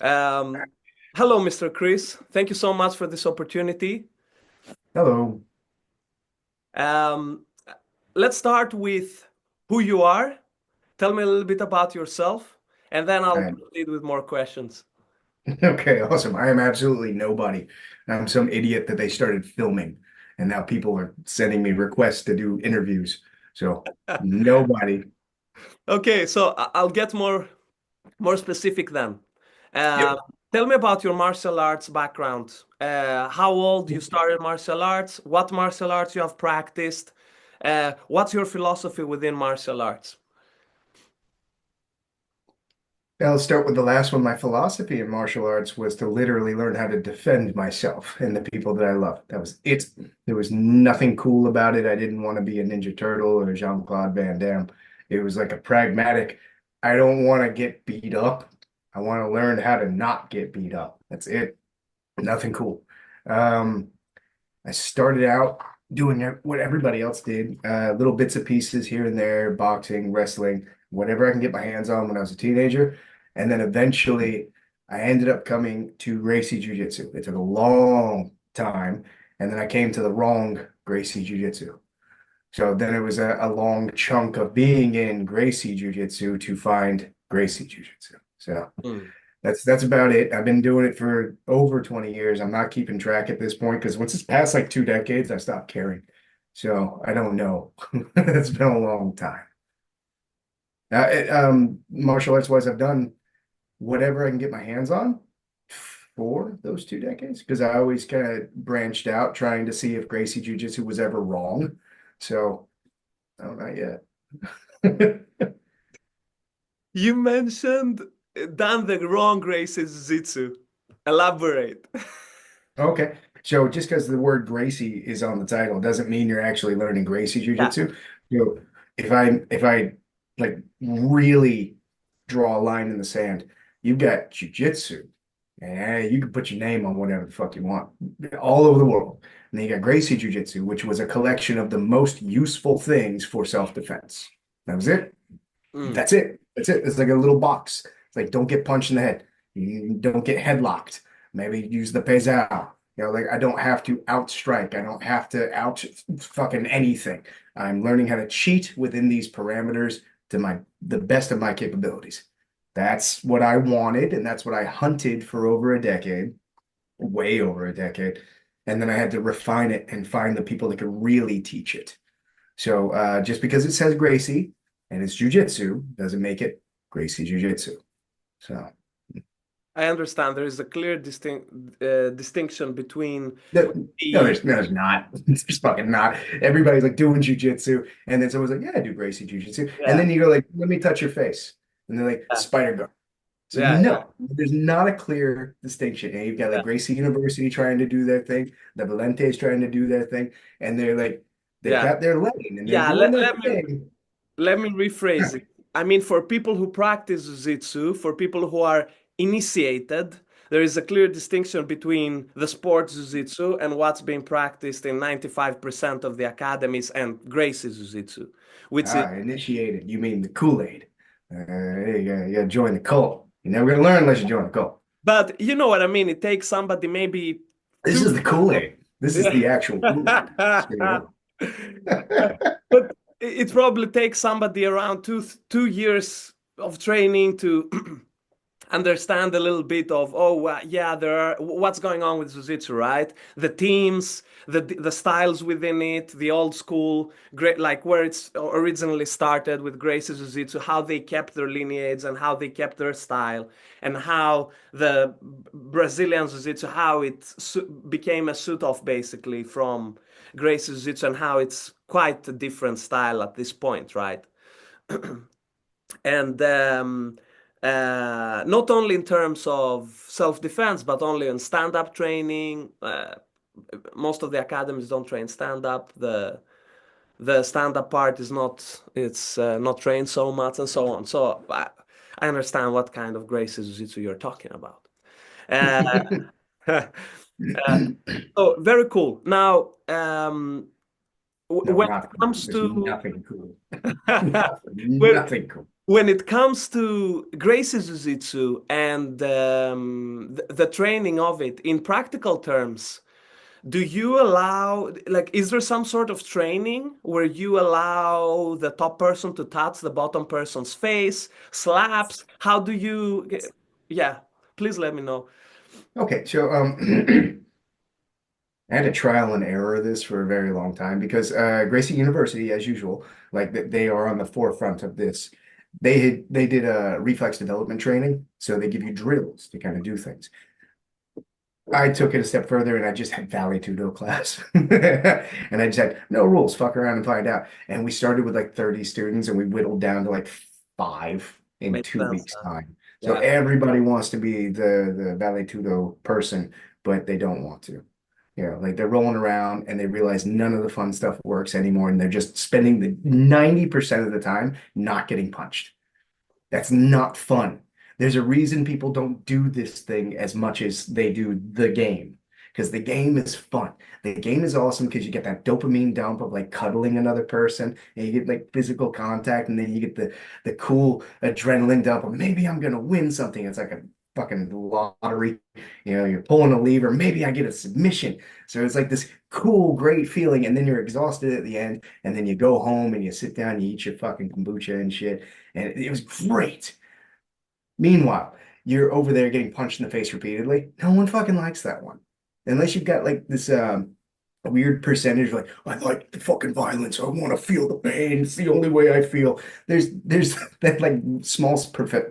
Um, Hello, Mr. Chris. Thank you so much for this opportunity. Hello. Um, let's start with who you are. Tell me a little bit about yourself, and then I'll I'm proceed with more questions. okay, awesome. I am absolutely nobody. I'm some idiot that they started filming, and now people are sending me requests to do interviews. So nobody. Okay, so I'll get more specific then. Uh, Yep. Tell me about your martial arts background. How old you started martial arts? What martial arts you have practiced? What's your philosophy within martial arts? I'll start with the last one. My philosophy in martial arts was to literally learn how to defend myself and the people that I love. That was it. There was nothing cool about it. I didn't want to be a Ninja Turtle or Jean-Claude Van Damme. It was like a pragmatic, I don't want to get beat up. I want to learn how to not get beat up. That's it. Nothing cool. Um, I started out doing what everybody else did, little bits and pieces here and there, boxing, wrestling, whatever I can get my hands on when I was a teenager. And then eventually I ended up coming to Gracie Jiu Jitsu. It took a long time. And then I came to the wrong Gracie Jiu Jitsu. So then it was a long chunk of being in Gracie Jiu Jitsu to find Gracie Jiu Jitsu. So Hmm. that's about it. I've been doing it for over 20 years. I'm not keeping track at this point because once it's past like 2 decades, I stopped caring. So I don't know. It's been a long time. Martial arts wise, I've done whatever I can get my hands on for those 2 decades because I always kind of branched out trying to see if Gracie Jiu Jitsu was ever wrong. So, no, not yet. You mentioned done the wrong Gracie Jitsu. Elaborate. Okay. So just because the word Gracie is on the title doesn't mean you're actually learning Gracie Yeah. Jiu-Jitsu. So if I like really draw a line in the sand, you've got Jiu-Jitsu. And you can put your name on whatever the fuck you want all over the world. And then you got Gracie Jiu-Jitsu, which was a collection of the most useful things for self-defense. That was it. Mm. That's it. That's it. It's like a little box. It's like don't get punched in the head. You don't get headlocked. Maybe use the pesao. Like I don't have to outstrike. I don't have to out fucking anything. I'm learning how to cheat within these parameters to the best of my capabilities. That's what I wanted, and that's what I hunted for over a decade, way over a decade. And then I had to refine it and find the people that could really teach it. So just because it says Gracie and it's jujitsu doesn't make it Gracie Jiu-Jitsu. So I understand there is a clear distinction between no, no, the there's not. There's fucking not. Everybody's like doing jujitsu, and then someone's like, "Yeah, I do Gracie Jiu-Jitsu," and yeah, then you go like, "Let me touch your face," and they're like, yeah, "Spider go." So yeah, yeah, no, there's not a clear distinction. And you've got yeah, like Gracie University trying to do their thing, the Valentes trying to do their thing, and they're like, they've yeah. got their lane and they're Yeah, doing their thing. let me rephrase it. I mean, for people who practice Jiu-Jitsu, for people who are initiated, there is a clear distinction between the sport Jiu-Jitsu and what's being practiced in 95% of the academies and Gracie Jiu-Jitsu, which is, Initiated. You mean the Kool-Aid. You gotta join the cult. You're never gonna learn unless you join the cult. but you know what I mean? It takes somebody maybe This two, is the Kool-Aid. This is yeah. the actual Kool-Aid. Straight up. But it probably takes somebody around 2 years of training to understand a little bit of yeah, there are what's going on with jiu-jitsu, right? The teams, the styles within it, the old school great, like where it's originally started with Gracie jiu-jitsu, how they kept their lineage and how they kept their style, and how the Brazilian jiu-jitsu, how it became a suit off basically from Gracie jiu-jitsu, and how it's quite a different style at this point, right? And not only in terms of self-defense, but only in stand-up training. Most of the academies don't train stand-up. The stand-up part is not, it's not trained so much, and so on. So I understand what kind of Gracie Jiu-Jitsu you're talking about. Uh, so very cool. Now, No, when it not cool. comes There's to nothing cool. Nothing, when nothing cool. when it comes to Gracie Jiu Jitsu and the training of it, in practical terms, do you allow, like, is there some sort of training where you allow the top person to touch the bottom person's face, slaps? How do you, yeah, please let me know. Okay, so I had to trial and error this for a very long time because Gracie University, as usual, like they are on the forefront of this. They did a reflex development training, so they give you drills to kind of do things. I took it a step further and I just had Valley Tudo class. And I just had no rules, fuck around and find out. And we started with like 30 students and we whittled down to like five in Makes two sense. weeks' time. So Yeah. everybody wants to be the Valley Tudo person, but they don't want to. You know, like they're rolling around and they realize none of the fun stuff works anymore, and they're just spending the 90% of the time not getting punched. That's not fun. There's a reason people don't do this thing as much as they do the game. Because the game is fun. The game is awesome because you get that dopamine dump of like cuddling another person, and you get like physical contact, and then you get the cool adrenaline dump of maybe I'm gonna win something. It's like a fucking lottery. You know, you're pulling a lever, maybe I get a submission. So it's like this cool, great feeling, and then you're exhausted at the end, and then you go home and you sit down, you eat your fucking kombucha and shit, and it was great. Meanwhile, you're over there getting punched in the face repeatedly. No one fucking likes that one. Unless you've got like this weird percentage like, I like the fucking violence. I want to feel the pain. It's the only way I feel. There's that like small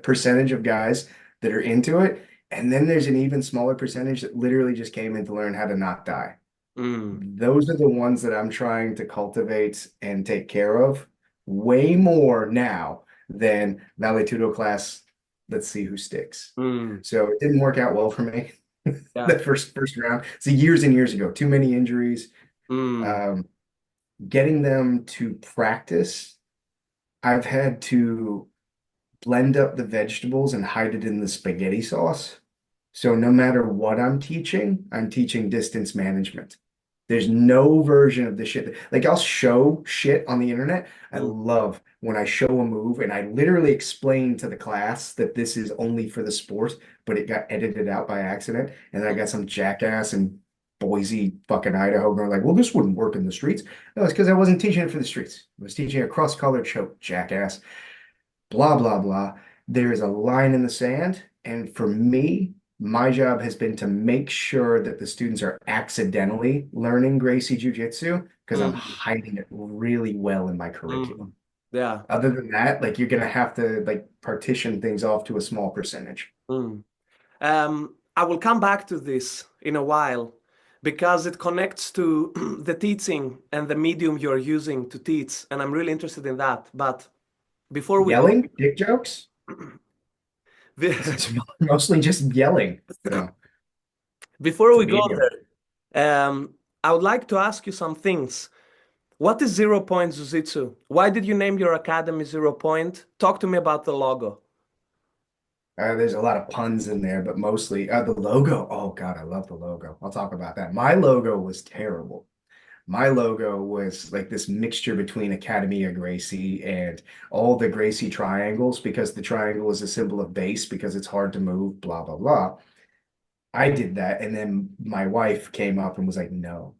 percentage of guys that are into it. And then there's an even smaller percentage that literally just came in to learn how to not die. Mm, Those are the ones that I'm trying to cultivate and take care of way more now than Vale Tudo class. Let's see who sticks. mm, So it didn't work out well for me yeah. the first round. So years and years ago, too many injuries. Mm, Um, Getting them to practice, I've had to blend up the vegetables and hide it in the spaghetti sauce. So no matter what I'm teaching distance management. There's no version of the shit like I'll show shit on the internet. I mm, love when I show a move and I literally explain to the class that this is only for the sport, but it got edited out by accident. And then I got some jackass in Boise, fucking Idaho, going like, well, this wouldn't work in the streets. No, it's because I wasn't teaching it for the streets. I was teaching a cross-color choke, jackass. Blah, blah, blah. There is a line in the sand. And for me, my job has been to make sure that the students are accidentally learning Gracie Jiu Jitsu because I'm mm, hiding it really well in my mm. curriculum. Yeah. Other than that, like you're gonna have to like partition things off to a small percentage. Mm. I will come back to this in a while because it connects to the teaching and the medium you're using to teach, and I'm really interested in that. But before we go, Yelling, dick jokes. the- It's mostly just yelling. So before it's a we go medium. there, I would like to ask you some things. What is 0 Point Jiu-Jitsu? Why did you name your academy 0 Point? Talk to me about the logo. There's a lot of puns in there, but mostly the logo. Oh God, I love the logo. I'll talk about that. My logo was terrible. My logo was like this mixture between Academia Gracie and all the Gracie triangles because the triangle is a symbol of base because it's hard to move, blah, blah, blah. I did that. And then my wife came up and was like, no,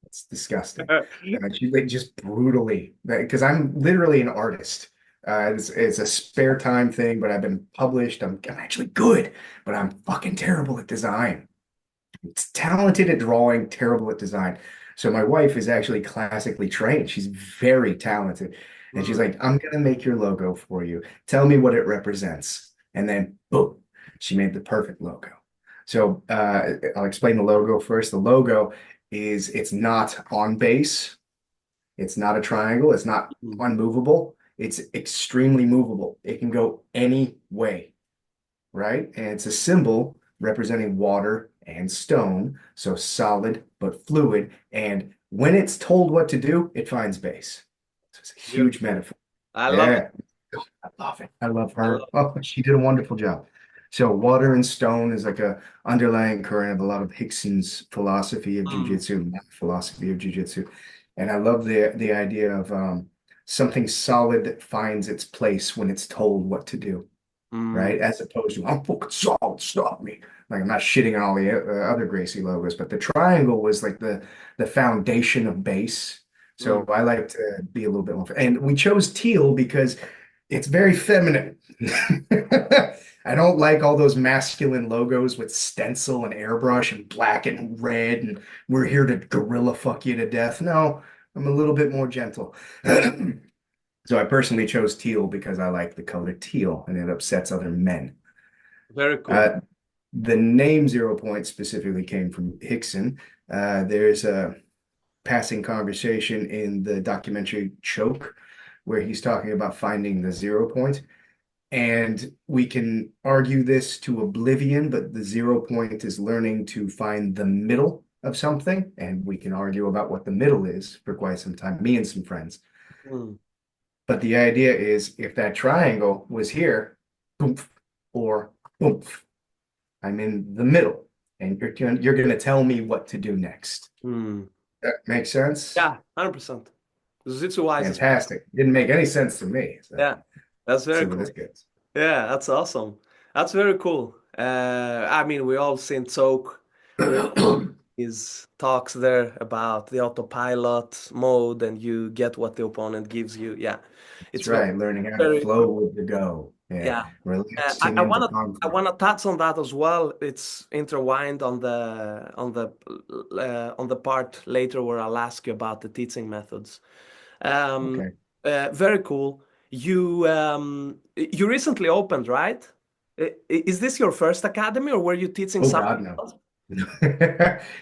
it's disgusting. And she like just brutally, because I'm literally an artist. It's a spare time thing, but I've been published. I'm actually good, but I'm fucking terrible at design. It's talented at drawing, terrible at design. So my wife is actually classically trained. She's very talented. And she's Mm, like, I'm gonna make your logo for you. Tell me what it represents. And then boom, she made the perfect logo. So I'll explain the logo first. The logo is it's not on base, it's not a triangle, it's not mm, unmovable, it's extremely movable. It can go any way, right? And it's a symbol representing water and stone, so solid but fluid. And when it's told what to do, it finds base. So it's a huge beautiful. metaphor. I love it. Yeah, I love it. I love I her. love Oh, she did a wonderful job. So water and stone is like a underlying current of a lot of Hickson's philosophy of it. Mm, jujitsu, philosophy of jujitsu. And I love the idea of something solid that finds its place when it's told what to do, Mm, right? As opposed to, I'm fucking solid, stop me. Like, I'm not shitting on all the other Gracie logos, but the triangle was like the foundation of base. So mm. I like to be a little bit more, and we chose teal because it's very feminine. I don't like all those masculine logos with stencil and airbrush and black and red, and we're here to gorilla fuck you to death. No, I'm a little bit more gentle. So I personally chose teal because I like the color teal and it upsets other men. Very cool. Uh, the name 0 Point specifically came from Hickson. There's a passing conversation in the documentary Choke where he's talking about finding the 0 Point. And we can argue this to oblivion, but the 0 Point is learning to find the middle of something. And we can argue about what the middle is for quite some time, me and some friends. Mm. But the idea is if that triangle was here, oomph, or oomph, I'm in the middle, and you're going to tell me what to do next. Mm. That makes sense? Yeah, 100%. Jiu-Jitsu wise is Fantastic. Didn't make any sense to me. So yeah, that's let's see very where this cool. goes. Yeah, that's awesome. That's very cool. I mean, we all seen Soak with his talks there about the autopilot mode, and you get what the opponent gives you. Yeah, That's it's very, right. Learning how to very flow with the go. Yeah. yeah. Relaxing I into wanna conflict. touch on that as well. It's intertwined on the part later where I'll ask you about the teaching methods. Um, Okay. very cool. You recently opened, right? Is this your first academy, or were you teaching Oh something God, no. else?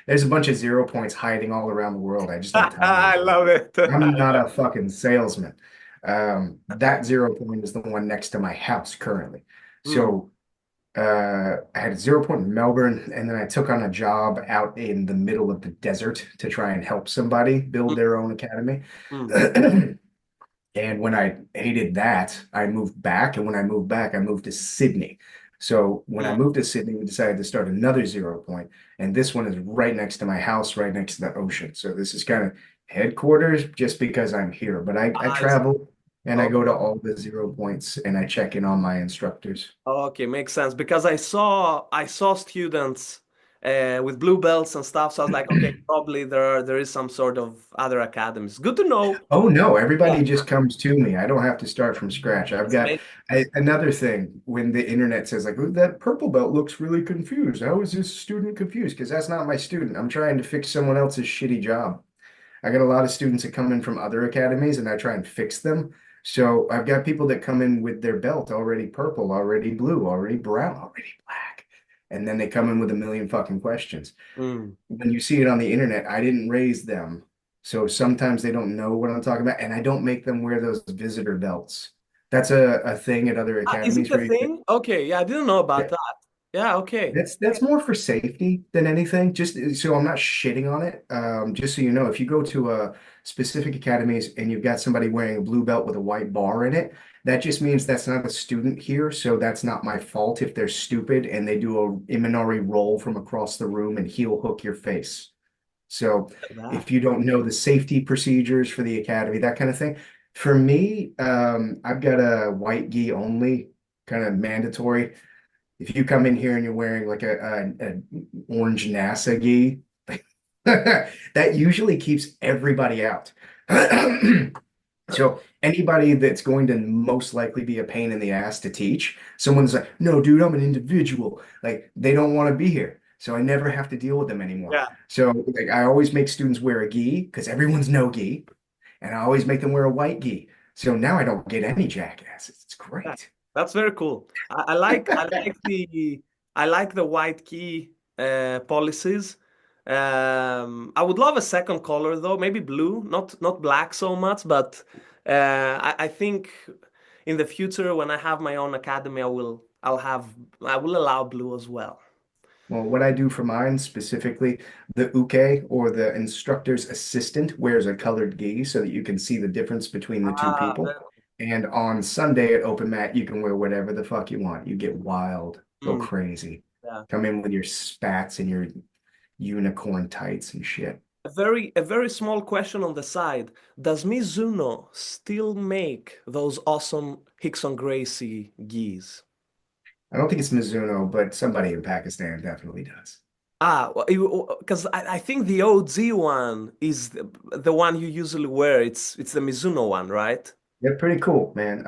There's a bunch of 0 Points hiding all around the world. I just don't tell I anybody. love it. I'm not a fucking salesman. That 0 Point is the one next to my house currently. Mm, So I had a 0 Point in Melbourne, and then I took on a job out in the middle of the desert to try and help somebody build mm, their own academy. mm. And when I hated that, I moved back. And when I moved back, I moved to Sydney. So when I Mm. moved to Sydney, we decided to start another 0 Point. And this one is right next to my house, right next to the ocean. So this is kind of headquarters just because I'm here. But I I see. travel and I go Okay. to all the 0 Points and I check in on my instructors. Okay, makes sense because I saw students with blue belts and stuff. So I was like, okay, probably there is some sort of other academies. Good to know. Oh no, Yeah, everybody just comes to me. I don't have to start from scratch. I've that's got amazing. another thing when the internet says like, "Ooh, that purple belt looks really confused. How is this student confused?" Because that's not my student. I'm trying to fix someone else's shitty job. I got a lot of students that come in from other academies and I try and fix them. So I've got people that come in with their belt already purple, already blue, already brown, already black. And then they come in with a million fucking questions. Mm. When you see it on the internet, I didn't raise them. So sometimes they don't know what I'm talking about. And I don't make them wear those visitor belts. That's a thing at other Is it academies a where you get, thing? Okay, yeah, I didn't know about yeah, that. Yeah, okay. that's more for safety than anything. Just so I'm not shitting on it. Just so you know, if you go to a specific academies and you've got somebody wearing a blue belt with a white bar in it, that just means that's not a student here. So that's not my fault if they're stupid and they do a Imanari roll from across the room and heel hook your face. So That. if you don't know the safety procedures for the academy, that kind of thing. For me, I've got a white gi only kind of mandatory. If you come in here and you're wearing like a orange NASA gi, that usually keeps everybody out. So anybody that's going to most likely be a pain in the ass to teach, someone's like, no, dude, I'm an individual. Like they don't want to be here. So I never have to deal with them anymore. Yeah, So like I always make students wear a gi because everyone's no gi, and I always make them wear a white gi. So now I don't get any jackasses. It's yeah. great. That's very cool. I like the white key policies. I would love a second color though, maybe blue, not black so much, but I think in the future when I have my own academy, I will allow blue as well. Well, what I do for mine specifically, the uke or the instructor's assistant wears a colored gi so that you can see the difference between the two Ah, people. And on Sunday at open mat, you can wear whatever the fuck you want. You get wild, go mm, crazy. yeah. Come in with your spats and your unicorn tights and shit. a very small question on the side. Does Mizuno still make those awesome Hickson Gracie gis? I don't think it's Mizuno, but somebody in Pakistan definitely does. Ah, because I think the OG one is the one you usually wear. It's the Mizuno one, right? They're pretty cool, man.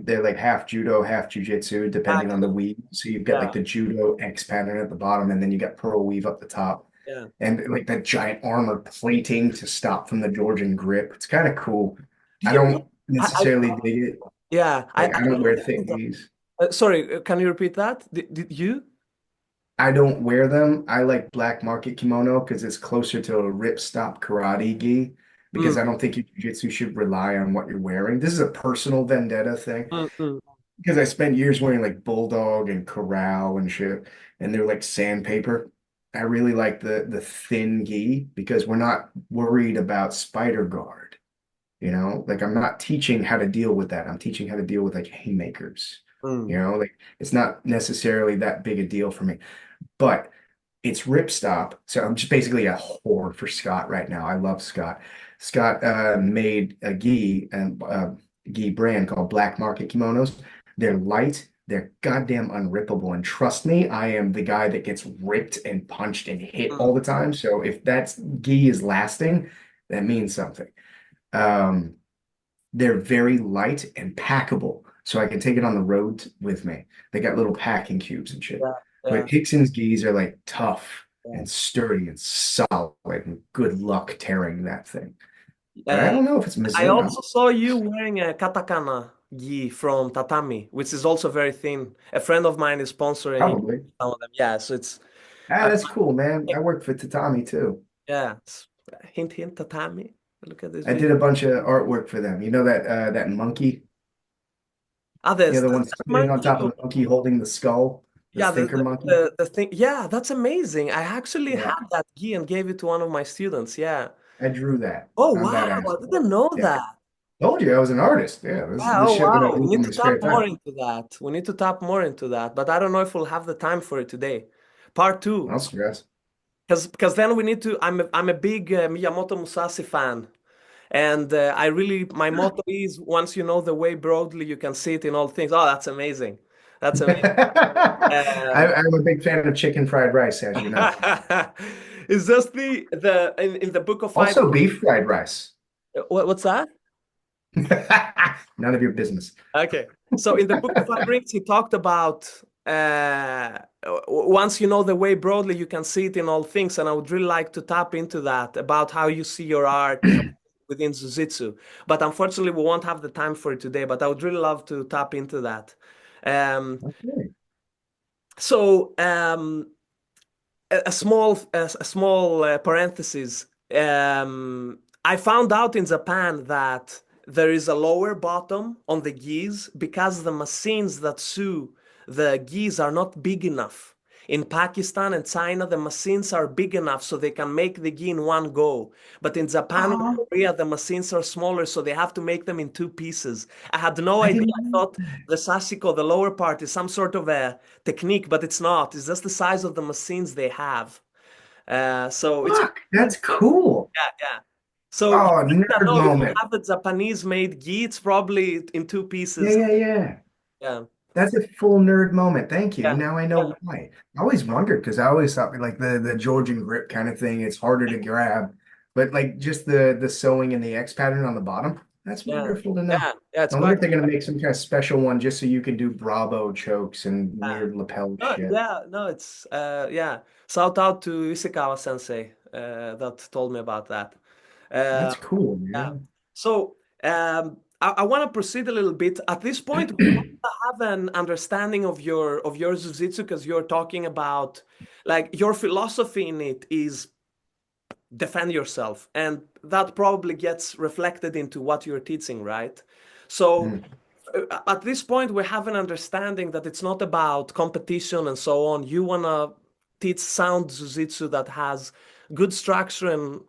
They're like half judo, half jujitsu, depending on the Exactly. weave. So you've got Yeah, like the judo X pattern at the bottom, and then you got pearl weave up the top, yeah. and like that giant armor plating to stop from the Georgian grip. It's kind of cool. Do I you? don't necessarily dig it. Yeah. Like I I don't wear don't know thick that. gis. Sorry, can you repeat that? Did you? I don't wear them. I like black market kimono because it's closer to a rip stop karate gi because I Mm, don't think your jiu-jitsu should rely on what you're wearing. This is a personal vendetta thing mm, mm, because I spent years wearing like bulldog and corral and shit, and they're like sandpaper. I really like the thin gi because we're not worried about spider guard, you know? Like I'm not teaching how to deal with that. I'm teaching how to deal with like haymakers. You mm. know, like it's not necessarily that big a deal for me. But it's ripstop. So I'm just basically a whore for Scott right now. I love Scott. Scott made a gi brand called Black Market Kimonos. They're light, they're goddamn unrippable. And trust me, I am the guy that gets ripped and punched and hit Mm. all the time. So if that gi is lasting, that means something. Um, they're very light and packable, so I can take it on the road with me. They got little packing cubes and shit. Yeah, yeah, But Hickson's gis are like tough yeah. and sturdy and solid, and good luck tearing that thing. But I Uh, don't know if it's I Mizuno. also saw you wearing a katakana gi from Tatami, which is also very thin. A friend of mine is sponsoring Probably. some of them. Yeah, so it's Ah, uh, that's cool, man. I work for Tatami too. yeah, hint hint Tatami. Look at this I video. did a bunch of artwork for them. You know that monkey? Ah, You know, there's the one the sitting on monkey. top of the monkey holding the skull, the Yeah, thinker monkey. the thing. Yeah, that's amazing. I actually had Yeah, that gi and gave it to one of my students. Yeah. I drew that. Oh I'm wow, that I asshole. didn't know Yeah. that. Told you I was an artist. Yeah, this Yeah, this oh shit that I wow. We do in need my to tap spare more time. into that. We need to tap more into that. But I don't know if we'll have the time for it today. Part No two. stress. Because then we need to. I'm a big Miyamoto Musashi fan, and I really my motto is once you know the way broadly, you can see it in all things. Oh, that's amazing. That's amazing. Uh, I'm a big fan of chicken fried rice, as you know. it's just the in the book of five. Also, beef fried rice. What's that? None of your business. Okay. So in the book of Five Rings, he talked about once you know the way broadly, you can see it in all things. And I would really like to tap into that about how you see your art within Jiu-Jitsu. But unfortunately, we won't have the time for it today. But I would really love to tap into that. Um, Okay. so a small parenthesis. I found out in Japan that there is a lower bottom on the gis because the machines that sew the gis are not big enough. In Pakistan and China, the machines are big enough so they can make the gi in one go. But in Japan and Oh, Korea, the machines are smaller, so they have to make them in two pieces. I had no I idea. didn't I know thought that. the sashiko, the lower part, is some sort of a technique, but it's not. It's just the size of the machines they have. So it's Fuck, that's cool. yeah, yeah. So you Oh, don't nerd know if you moment. have a Japanese made gi, it's probably in two Yeah, pieces. yeah, yeah. Yeah, That's a full nerd moment. Thank you. yeah, Now I know yeah, why. I always wondered because I always thought like the Georgian grip kind of thing, it's harder to grab. But like just the sewing and the X pattern on the bottom, that's yeah, wonderful to know. yeah, yeah. It's I wonder quite. if they're gonna make some kind of special one just so you can do Bravo chokes and Yeah. weird lapel No, shit. yeah, no, it's yeah. Shout out to Ishikawa Sensei that told me about that. That's Uh, cool, yeah. man. So I want to proceed a little bit. At this point, we want to have an understanding of your jiu-jitsu because you're talking about like your philosophy in it is defend yourself, and that probably gets reflected into what you're teaching, right? So Mm. at this point, we have an understanding that it's not about competition and so on. You want to teach sound jiu-jitsu that has good structure and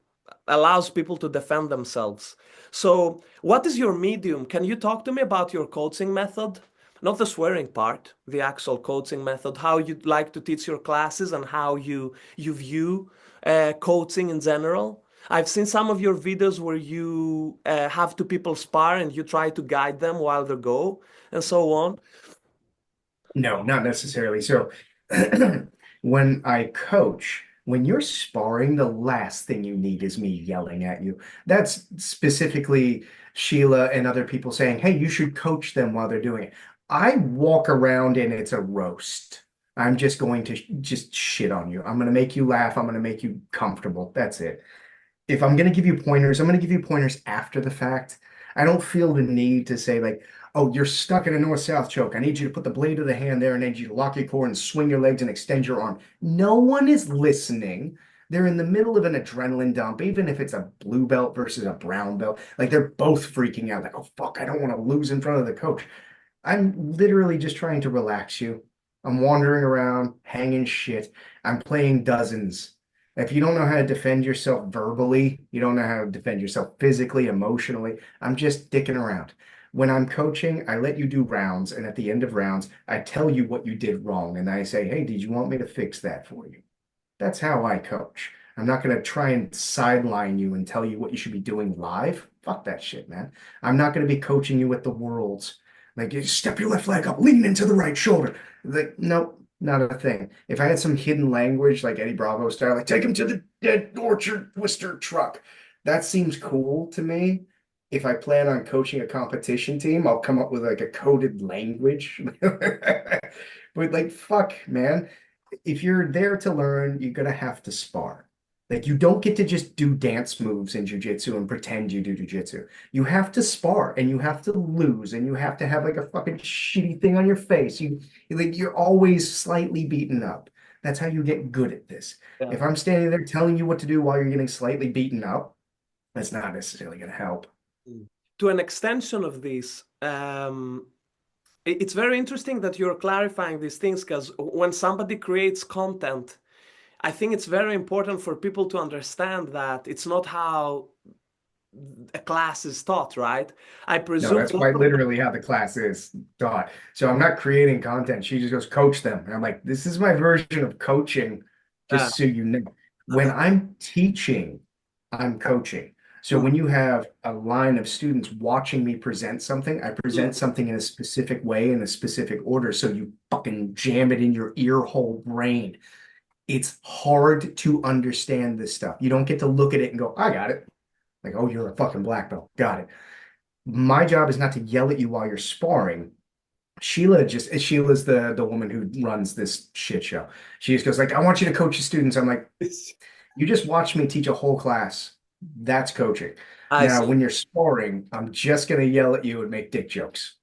allows people to defend themselves. So, what is your medium? Can you talk to me about your coaching method? Not the swearing part, the actual coaching method, how you'd like to teach your classes and how you view coaching in general. I've seen some of your videos where you have two people spar and you try to guide them while they go and so on. No, not necessarily. So when I coach, when you're sparring, the last thing you need is me yelling at you. That's specifically Sheila and other people saying, hey, you should coach them while they're doing it. I walk around and it's a roast. I'm just going to just shit on you. I'm going to make you laugh. I'm going to make you comfortable. That's it. If I'm going to give you pointers, I'm going to give you pointers after the fact. I don't feel the need to say, like, oh, you're stuck in a north-south choke. I need you to put the blade of the hand there and I need you to lock your core and swing your legs and extend your arm. No one is listening. They're in the middle of an adrenaline dump, even if it's a blue belt versus a brown belt. Like, they're both freaking out, like, oh, fuck, I don't want to lose in front of the coach. I'm literally just trying to relax you. I'm wandering around, hanging shit. I'm playing dozens. If you don't know how to defend yourself verbally, you don't know how to defend yourself physically, emotionally. I'm just dicking around. When I'm coaching, I let you do rounds, and at the end of rounds, I tell you what you did wrong, and I say, hey, did you want me to fix that for you? That's how I coach. I'm not going to try and sideline you and tell you what you should be doing live. Fuck that shit, man. I'm not going to be coaching you with the worlds. Like, you step your left leg up, lean into the right shoulder. Like, nope, not a thing. If I had some hidden language like Eddie Bravo style, like take him to the dead orchard twister truck, that seems cool to me. If I plan on coaching a competition team, I'll come up with like a coded language. But like, fuck, man. If you're there to learn, you're gonna have to spar. Like, you don't get to just do dance moves in jujitsu and pretend you do jujitsu. You have to spar and you have to lose and you have to have like a fucking shitty thing on your face. You're always slightly beaten up. That's how you get good at this. Yeah. If I'm standing there telling you what to do while you're getting slightly beaten up, that's not necessarily going to help. To an extension of this, it's very interesting that you're clarifying these things because when somebody creates content, I think it's very important for people to understand that it's not how a class is taught, right? I No, presume that's a lot quite of the, literally how the class is taught. So I'm not creating content. She just goes, coach them. And I'm like, this is my version of coaching, uh, just so you know. When I'm teaching, I'm coaching. So mm, when you have a line of students watching me present something, I mm, present something in a specific way, in a specific order, so you fucking jam it in your ear hole brain. It's hard to understand this stuff. You don't get to look at it and go, I got it. Like, oh, you're a fucking black belt. Got it. My job is not to yell at you while you're sparring. Sheila's the woman who runs this shit show. She just goes like, I want you to coach the students. I'm like, you just watched me teach a whole class. That's coaching. I Now, see. when you're sparring, I'm just gonna yell at you and make dick jokes.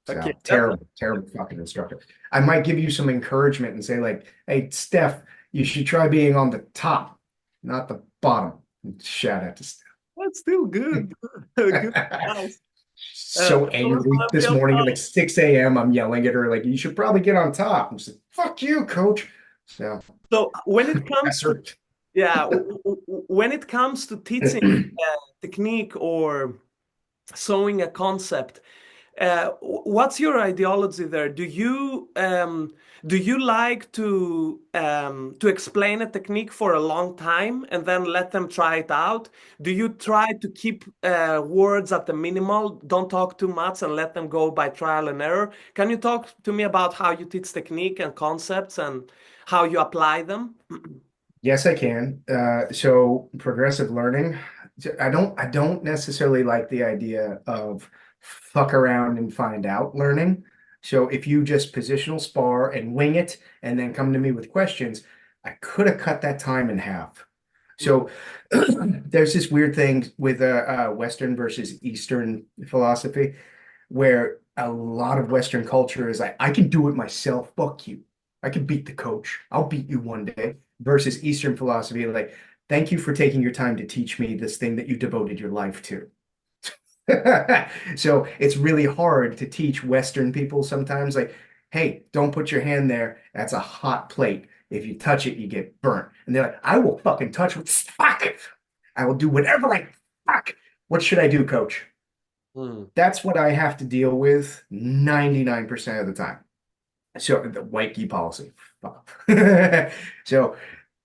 Okay, So terrible, terrible fucking instructor. I might give you some encouragement and say, like, hey, Steph, you should try being on the top, not the bottom. Shout out to Steph. that's still good. Good advice. So Don't angry be this on morning at like top. 6 a.m. I'm yelling at her, like, you should probably get on top. I'm just like, fuck you, coach. So So when it comes that's to, her. yeah, when it comes to teaching technique or showing a concept, what's your ideology there? Do you like to explain a technique for a long time and then let them try it out? Do you try to keep words at the minimal, don't talk too much and let them go by trial and error? Can you talk to me about how you teach technique and concepts and how you apply them? Yes, I can. So progressive learning, I don't necessarily like the idea of fuck around and find out learning. So if you just positional spar and wing it and then come to me with questions, I could have cut that time in half. Mm. So there's this weird thing with Western versus Eastern philosophy where a lot of Western culture is like, I can do it myself. Fuck you. I can beat the coach. I'll beat you one day. Versus Eastern philosophy, like, thank you for taking your time to teach me this thing that you devoted your life to. So it's really hard to teach Western people sometimes, like, hey, don't put your hand there. That's a hot plate. If you touch it, you get burnt. And they're like, I will fucking touch it. Fuck it. I will do whatever I fuck. What should I do, coach? Mm. That's what I have to deal with 99% of the time. So the white key policy. Fuck. So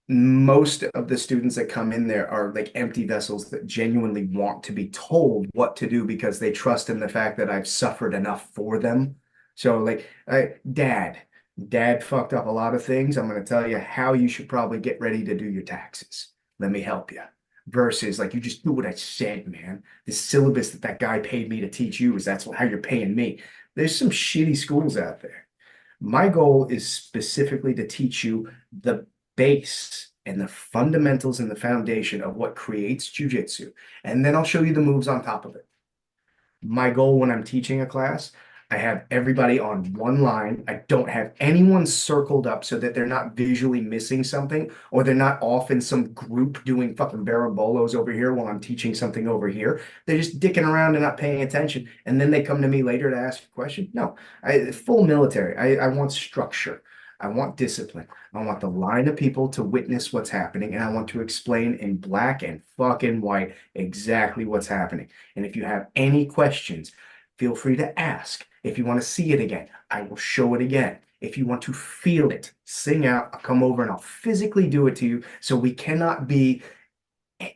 most of the students that come in there are like empty vessels that genuinely want to be told what to do because they trust in the fact that I've suffered enough for them. So like dad fucked up a lot of things. I'm going to tell you how you should probably get ready to do your taxes. Let me help you. Versus like you just do what I said, man. The syllabus that guy paid me to teach you is that's how you're paying me. There's some shitty schools out there. My goal is specifically to teach you the base and the fundamentals and the foundation of what creates jujitsu. And then I'll show you the moves on top of it. My goal when I'm teaching a class, I have everybody on one line. I don't have anyone circled up so that they're not visually missing something or they're not off in some group doing fucking barabolos over here while I'm teaching something over here. They're just dicking around and not paying attention. And then they come to me later to ask a question. No, full military. I want structure. I want discipline. I want the line of people to witness what's happening, and I want to explain in black and fucking white exactly what's happening. And if you have any questions, feel free to ask. If you want to see it again, I will show it again. If you want to feel it, sing out, I'll come over and I'll physically do it to you so we cannot be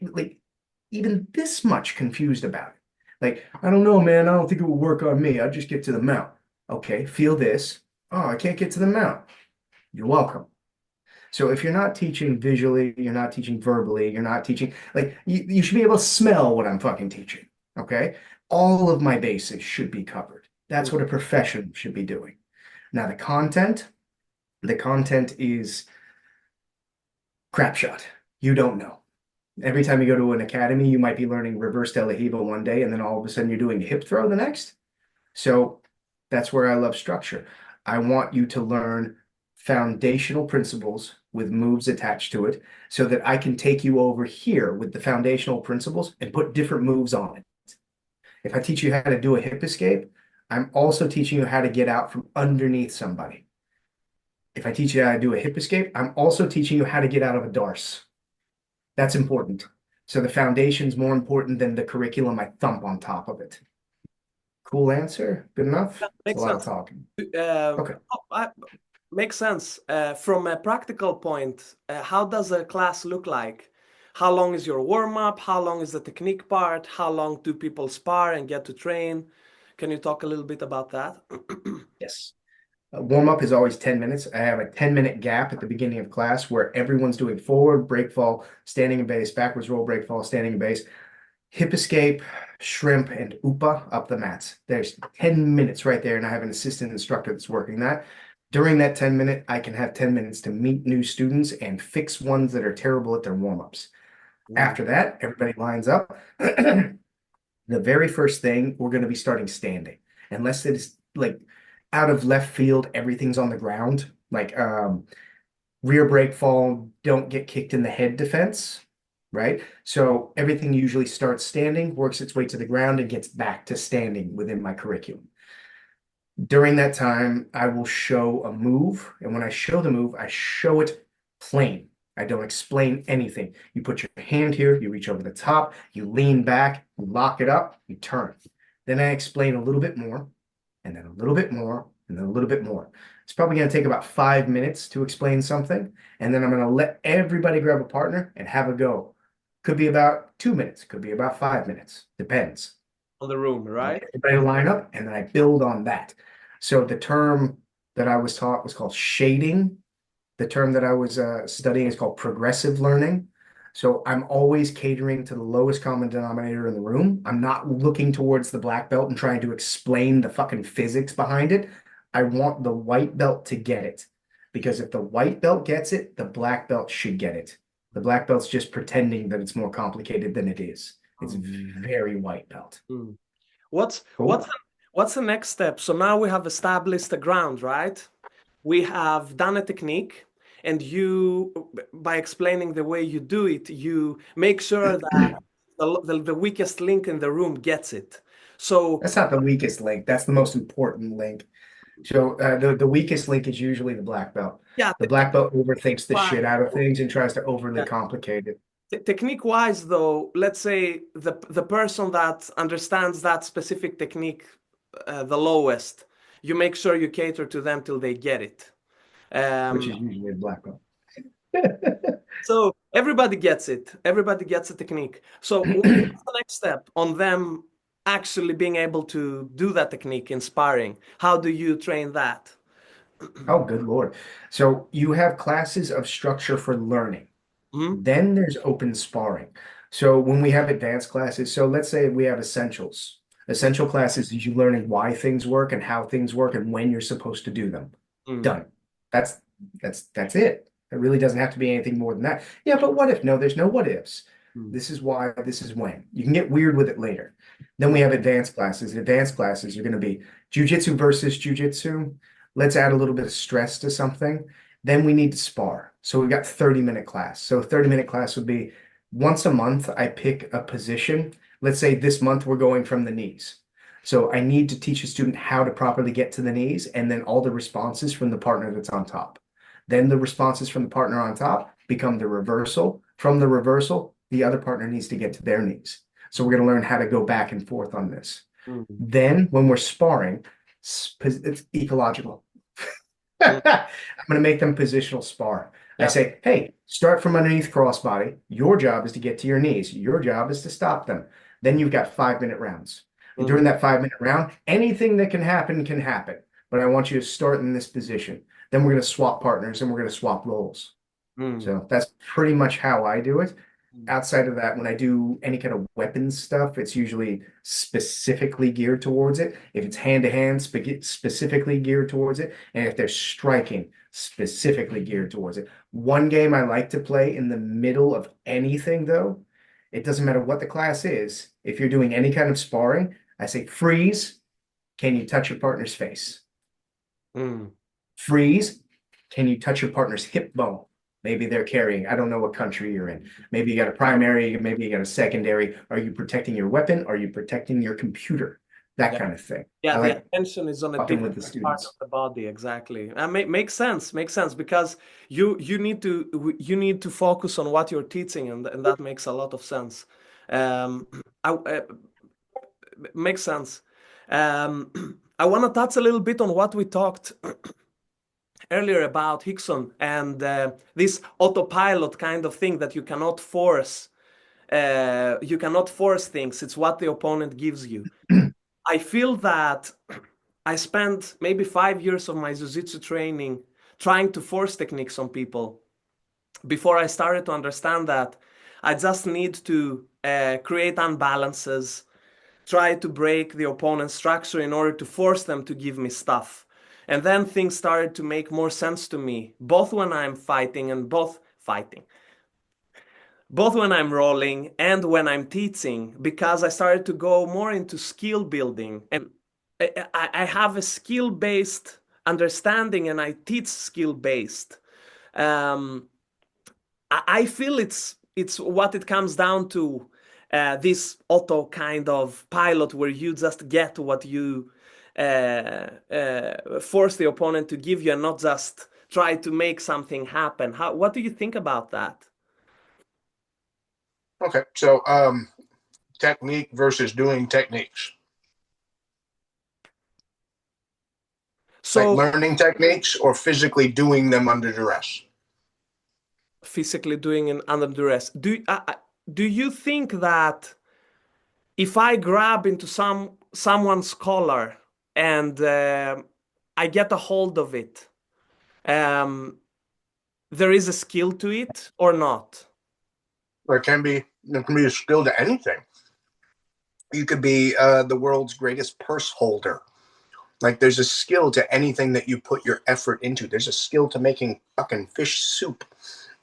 like even this much confused about it. Like, I don't know, man. I don't think it will work on me. I'll just get to the mount. Okay, feel this. Oh, I can't get to the mount. You're welcome. So if you're not teaching visually, you're not teaching verbally, you're not teaching, like you should be able to smell what I'm fucking teaching. Okay. All of my bases should be covered. That's what a professional should be doing. Now the content is crap shot. You don't know. Every time you go to an academy, you might be learning reverse de la Riva one day, and then all of a sudden you're doing a hip throw the next. So that's where I love structure. I want you to learn foundational principles with moves attached to it so that I can take you over here with the foundational principles and put different moves on it. If I teach you how to do a hip escape, I'm also teaching you how to get out from underneath somebody. If I teach you how to do a hip escape, I'm also teaching you how to get out of a darce. That's important. So the foundation's more important than the curriculum I thump on top of it. Cool answer? Good enough? That It's a makes lot of sense. talking. Uh, Okay. Makes sense. From a practical point, how does a class look like? How long is your warm-up? How long is the technique part? How long do people spar and get to train? Can you talk a little bit about that? Yes. Warm up is always 10 minutes. I have a 10-minute gap at the beginning of class where everyone's doing forward, break fall, standing and base, backwards roll, break fall, standing and base, hip escape, shrimp, and upa up the mats. There's 10 minutes right there, and I have an assistant instructor that's working that. During that 10-minute, I can have 10 minutes to meet new students and fix ones that are terrible at their warm-ups. After that, everybody lines up. The very first thing, we're going to be starting standing. Unless it's like out of left field, everything's on the ground. Like rear break fall, don't get kicked in the head defense, right? So everything usually starts standing, works its way to the ground, and gets back to standing within my curriculum. During that time, I will show a move. And when I show the move, I show it plain. I don't explain anything. You put your hand here, you reach over the top, you lean back, you lock it up, you turn. Then I explain a little bit more, and then a little bit more, and then a little bit more. It's probably going to take about 5 minutes to explain something, and then I'm going to let everybody grab a partner and have a go. Could be about 2 minutes, could be about 5 minutes, depends. On the room, right? Everybody line up, and then I build on that. So the term that I was taught was called shading. The term that I was studying is called progressive learning. So I'm always catering to the lowest common denominator in the room. I'm not looking towards the black belt and trying to explain the fucking physics behind it. I want the white belt to get it. Because if the white belt gets it, the black belt should get it. The black belt's just pretending that it's more complicated than it is. It's very white belt. Mm. What's Cool. what's the next step? So now we have established the ground, right? We have done a technique, and you, by explaining the way you do it, you make sure that the weakest link in the room gets it. So That's not the weakest link. That's the most important link. So the weakest link is usually the black belt. yeah, The black belt overthinks the shit technique-wise, out of things and tries to overly yeah. complicate it. Technique-wise, though, let's say the person that understands that specific technique the lowest, you make sure you cater to them till they get it. Which is Um, usually a black belt. So everybody gets it. Everybody gets the technique. So what's the next step on them actually being able to do that technique in sparring? How do you train that? Oh, good Lord. So you have classes of structure for learning. Hmm. Then there's open sparring. So when we have advanced classes, so let's say we have essentials. Essential classes is you learning why things work and how things work and when you're supposed to do them. Mm. Done. That's that's it. It really doesn't have to be anything more than that. Yeah, but what if? No, there's no what ifs. Mm. This is why, this is when. You can get weird with it later. Then we Mm. have advanced classes. Advanced classes are going to be jujitsu versus jujitsu. Let's add a little bit of stress to something. Then we need to spar. So we've got 30-minute class. So a 30-minute class would be once a month, I pick a position. Let's say this month we're going from the knees. So I need to teach a student how to properly get to the knees and then all the responses from the partner that's on top. Then the responses from the partner on top become the reversal. From the reversal, the other partner needs to get to their knees. So we're going to learn how to go back and forth on this. Mm. Then when we're sparring, it's ecological. Mm. I'm going to make them positional spar. I Yeah. say, hey, start from underneath crossbody. Your job is to get to your knees. Your job is to stop them. Then you've got 5-minute rounds. And Mm. during that 5-minute round, anything that can happen can happen. But I want you to start in this position. Then we're going to swap partners and we're going to swap roles. Mm. So that's pretty much how I do it. Mm. Outside of that, when I do any kind of weapons stuff, it's usually specifically geared towards it. If it's hand to hand, specifically geared towards it. And if they're striking, specifically geared towards it. One game I like to play in the middle of anything, though, it doesn't matter what the class is. If you're doing any kind of sparring, I say freeze. Can you touch your partner's face? Mm. Freeze. Can you touch your partner's hip bone? Maybe they're carrying. I don't know what country you're in. Maybe you got a primary, maybe you got a secondary. Are you protecting your weapon? Are you protecting your computer? That Yeah. kind of thing. Yeah, I the like attention is on a fucking with the different part of students. the body, exactly. Makes sense, makes sense because you need to focus on what you're teaching, and that makes a lot of sense. Um, makes sense. I want to touch a little bit on what we talked earlier about Hickson and this autopilot kind of thing that you cannot force. You cannot force things. It's what the opponent gives you. I feel that I spent maybe 5 years of my jiu-jitsu training trying to force techniques on people before I started to understand that I just need to create unbalances, try to break the opponent's structure in order to force them to give me stuff. And then things started to make more sense to me, both when I'm fighting and both when I'm rolling and when I'm teaching, because I started to go more into skill building. And I have a skill based understanding and I teach skill based. Um, I feel it's what it comes down to. This auto kind of pilot where you just get what you force the opponent to give you and not just try to make something happen. What do you think about that? Okay, so technique versus doing techniques. Like So learning techniques or physically doing them under duress. physically doing it under duress. Do you think that if I grab into someone's collar and I get a hold of it, um, there is a skill to it or not? There can be a skill to anything. You could be the world's greatest purse holder. Like there's a skill to anything that you put your effort into. There's a skill to making fucking fish soup.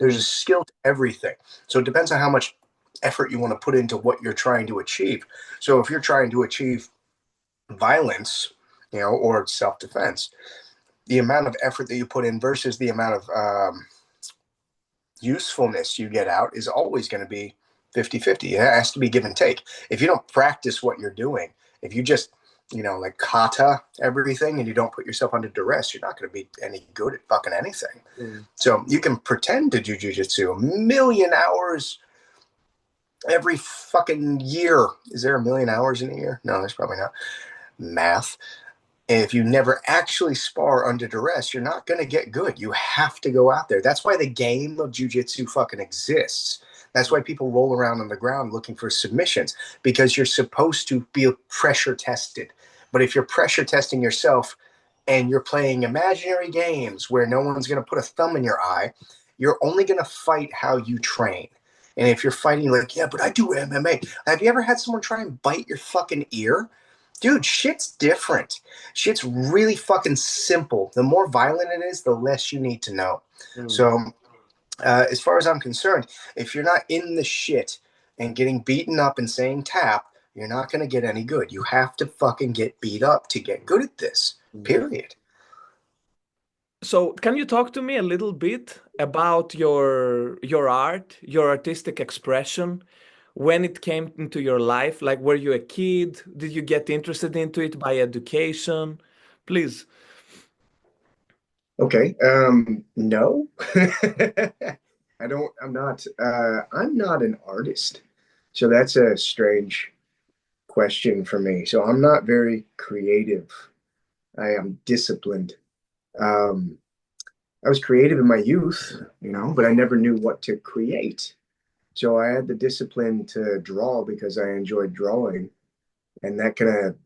There's Mm. a skill to everything. So it depends on how much effort you want to put into what you're trying to achieve. So if you're trying to achieve violence, or self-defense, the amount of effort that you put in versus the amount of usefulness you get out is always going to be 50-50. It has to be give and take. If you don't practice what you're doing, if you just, like kata everything and you don't put yourself under duress, you're not going to be any good at fucking anything. Mm. So you can pretend to do jujitsu a million hours every fucking year. Is there a million hours in a year? No, there's probably not. Math. And if you never actually spar under duress, you're not going to get good. You have to go out there. That's why the game of jujitsu fucking exists. That's why people roll around on the ground looking for submissions, because you're supposed to be pressure tested. But if you're pressure testing yourself and you're playing imaginary games where no one's going to put a thumb in your eye, you're only going to fight how you train. And if you're fighting like, yeah, but I do MMA. Have you ever had someone try and bite your fucking ear? Dude, shit's different. Shit's really fucking simple. The more violent it is, the less you need to know. Mm. So, as far as I'm concerned, if you're not in the shit and getting beaten up and saying tap, you're not going to get any good. You have to fucking get beat up to get good at this, period. So can you talk to me a little bit about your art, your artistic expression, when it came into your life? Like, were you a kid? Did you get interested into it by education? Please. Okay. No. I'm not an artist. So that's a strange question for me. So I'm not very creative. I am disciplined. Um, I was creative in my youth, but I never knew what to create. So I had the discipline to draw because I enjoyed drawing, and that kind of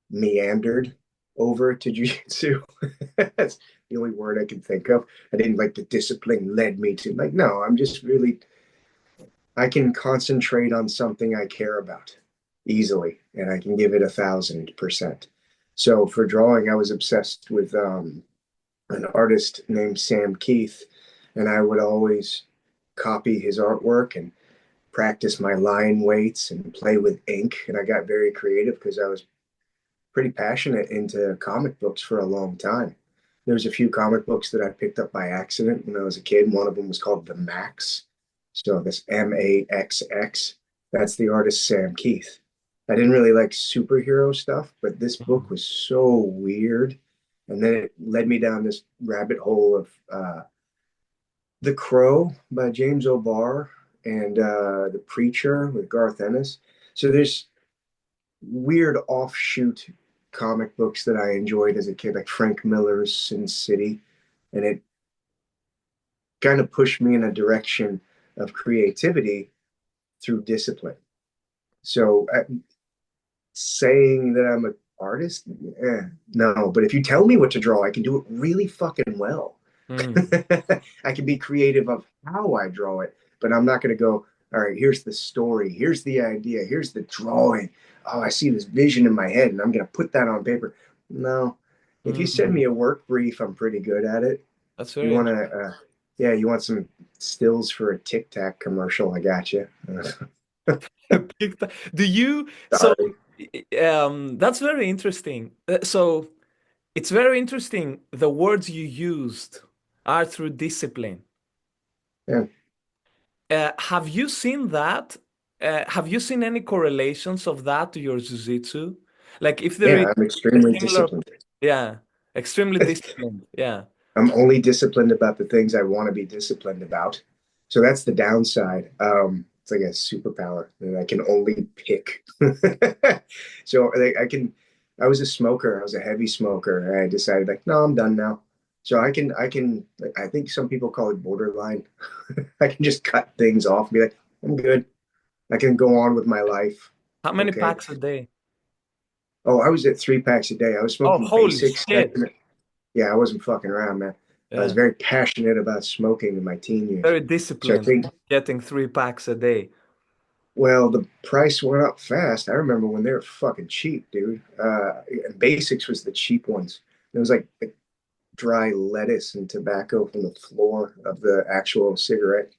meandered over to jiu-jitsu. That's the only word I can think of. I didn't like the discipline led me to like, no, I'm just really, I can concentrate on something I care about easily and I can give it 1,000%. So for drawing, I was obsessed with an artist named Sam Keith, and I would always copy his artwork and practice my line weights and play with ink. And I got very creative because I was pretty passionate into comic books for a long time. There's a few comic books that I picked up by accident when I was a kid. One of them was called The Max. So this Maxx. That's the artist Sam Keith. I didn't really like superhero stuff, but this book was so weird. And then it led me down this rabbit hole of The Crow by James O'Barr and The Preacher with Garth Ennis. So there's weird offshoot comic books that I enjoyed as a kid, like Frank Miller's Sin City. And it kind of pushed me in a direction of creativity through discipline. So saying that I'm an artist, no. But if you tell me what to draw, I can do it really fucking well. Mm. I can be creative of how I draw it, but I'm not going to go, all right, here's the story, here's the idea, here's the drawing. Oh, I see this vision in my head and I'm going to put that on paper. No. If you send me Mm. a work brief, I'm pretty good at it. That's You very want interesting. to, yeah, you want some stills for a Tic Tac commercial? I got you. Do you, so Sorry. that's very interesting. So it's very interesting. The words you used are through discipline. Yeah, Have you seen that? Have you seen any correlations of that to your jiu-jitsu? Like if there is yeah, I'm a extremely similar, disciplined. yeah, extremely disciplined. Yeah. I'm only disciplined about the things I want to be disciplined about. So that's the downside. It's like a superpower that I can only pick. So like, I was a smoker. I was a heavy smoker. And I decided like, no, I'm done now. So like, I think some people call it borderline. I can just cut things off and be like, I'm good. I can go on with my life. How many Okay. packs a day? Oh, I was at 3 packs a day. I was Oh, smoking holy basics. shit. Yeah, I wasn't fucking around, man. I was Yeah. very passionate about smoking in my teen years. Very So I disciplined, think, getting 3 packs a day. well, the price went up fast. I remember when they were fucking cheap, dude. And basics was the cheap ones. It was like dry lettuce and tobacco from the floor of the actual cigarette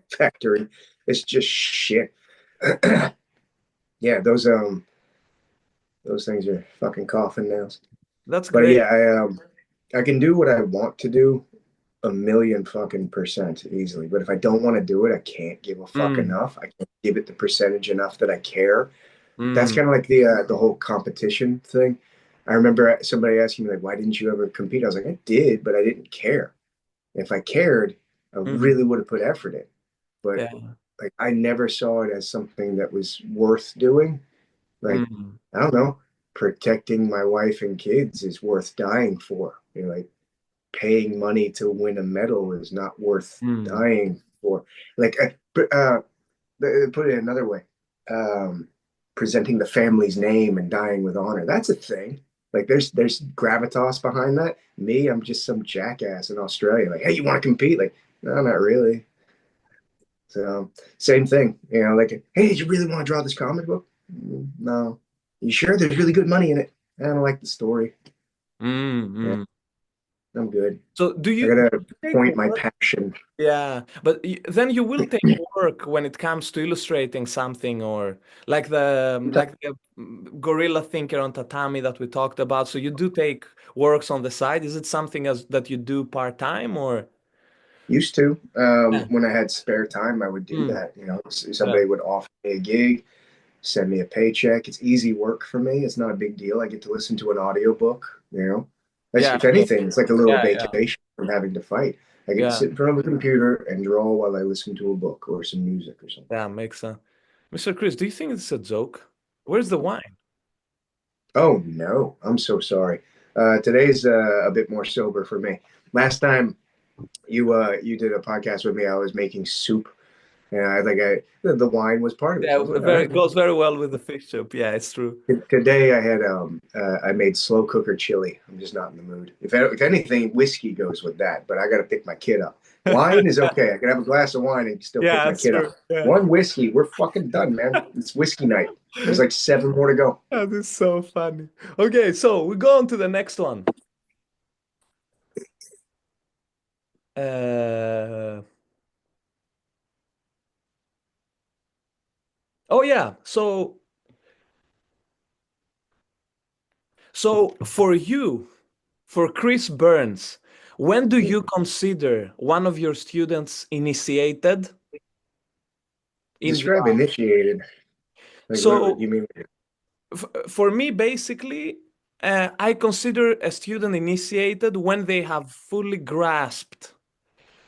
factory. It's just shit. Yeah, those things are fucking coffin nails. That's But great. yeah, I can do what I want to do 1,000,000% easily. But if I don't want to do it, I can't give a fuck Mm, enough. I can't give it the percentage enough that I care. That's mm, kind of like the whole competition thing. I remember somebody asking me like, "Why didn't you ever compete?" I was like, "I did, but I didn't care. If I cared, I mm. really would have put effort in." But Yeah. like, I never saw it as something that was worth doing. Like, Mm. I don't know, protecting my wife and kids is worth dying for. You know, like paying money to win a medal is not worth Mm. dying for. Like, put it another way, um, presenting the family's name and dying with honor. That's a thing. Like, there's gravitas behind that. Me, I'm just some jackass in Australia. Like, hey, you want to compete? Like, no, not really. So same thing, you know, like, hey, did you really want to draw this comic book? No. You sure? There's really good money in it. I don't like the story. Mm. Yeah, Mm. I'm good. So do I you gotta take point my work? passion. Yeah, but then you will take work when it comes to illustrating something, or like the gorilla thinker on tatami that we talked about. So you do take works on the side. Is it something as that you do part time or? Used to, Yeah. when I had spare time, I would do Mm. that. You know, Yeah. somebody would offer me a gig, send me a paycheck. It's easy work for me. It's not a big deal. I get to listen to an audiobook, you know. Yeah. If anything, it's like a little Yeah. Yeah. vacation from having to fight. I get to Yeah. sit in front of a computer and draw while I listen to a book or some music or something. Yeah. Makes sense. Mr. Chris, do you think it's a joke? Where's the wine? Oh no, I'm so sorry. Today's a bit more sober for me. Last time you did a podcast with me, I was making soup, and the wine was part of it. Yeah, So I was like, all very right. goes very well with the fish soup. Yeah, it's true. Today I made slow cooker chili. I'm just not in the mood. If anything, whiskey goes with that, but I got to pick my kid up. Wine is okay. I can have a glass of wine and still pick Yeah, my that's kid up. true. Yeah. One whiskey, we're fucking done, man. It's whiskey night. There's like seven more to go. That is so funny. Okay, so we go on to the next one. Uh, oh yeah. So for you, for Chris Burns, when do you consider one of your students initiated in the Describe art? initiated. Like what So you mean? for me, basically, I consider a student initiated when they have fully grasped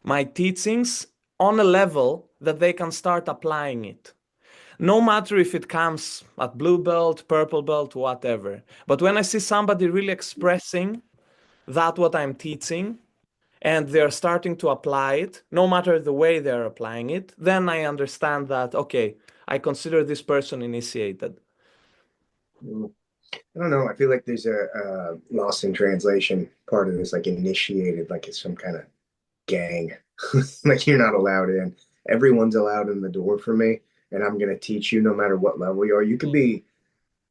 my teachings on a level that they can start applying it. No matter if it comes at blue belt, purple belt, whatever. But when I see somebody really expressing that what I'm teaching and they're starting to apply it, no matter the way they're applying it, then I understand that, okay, I consider this person initiated. I don't know. I feel like there's a lost in translation part of this, like initiated, like it's some kind of gang. Like you're not allowed in. Everyone's allowed in the door for me, and I'm gonna teach you no matter what level you are. You could be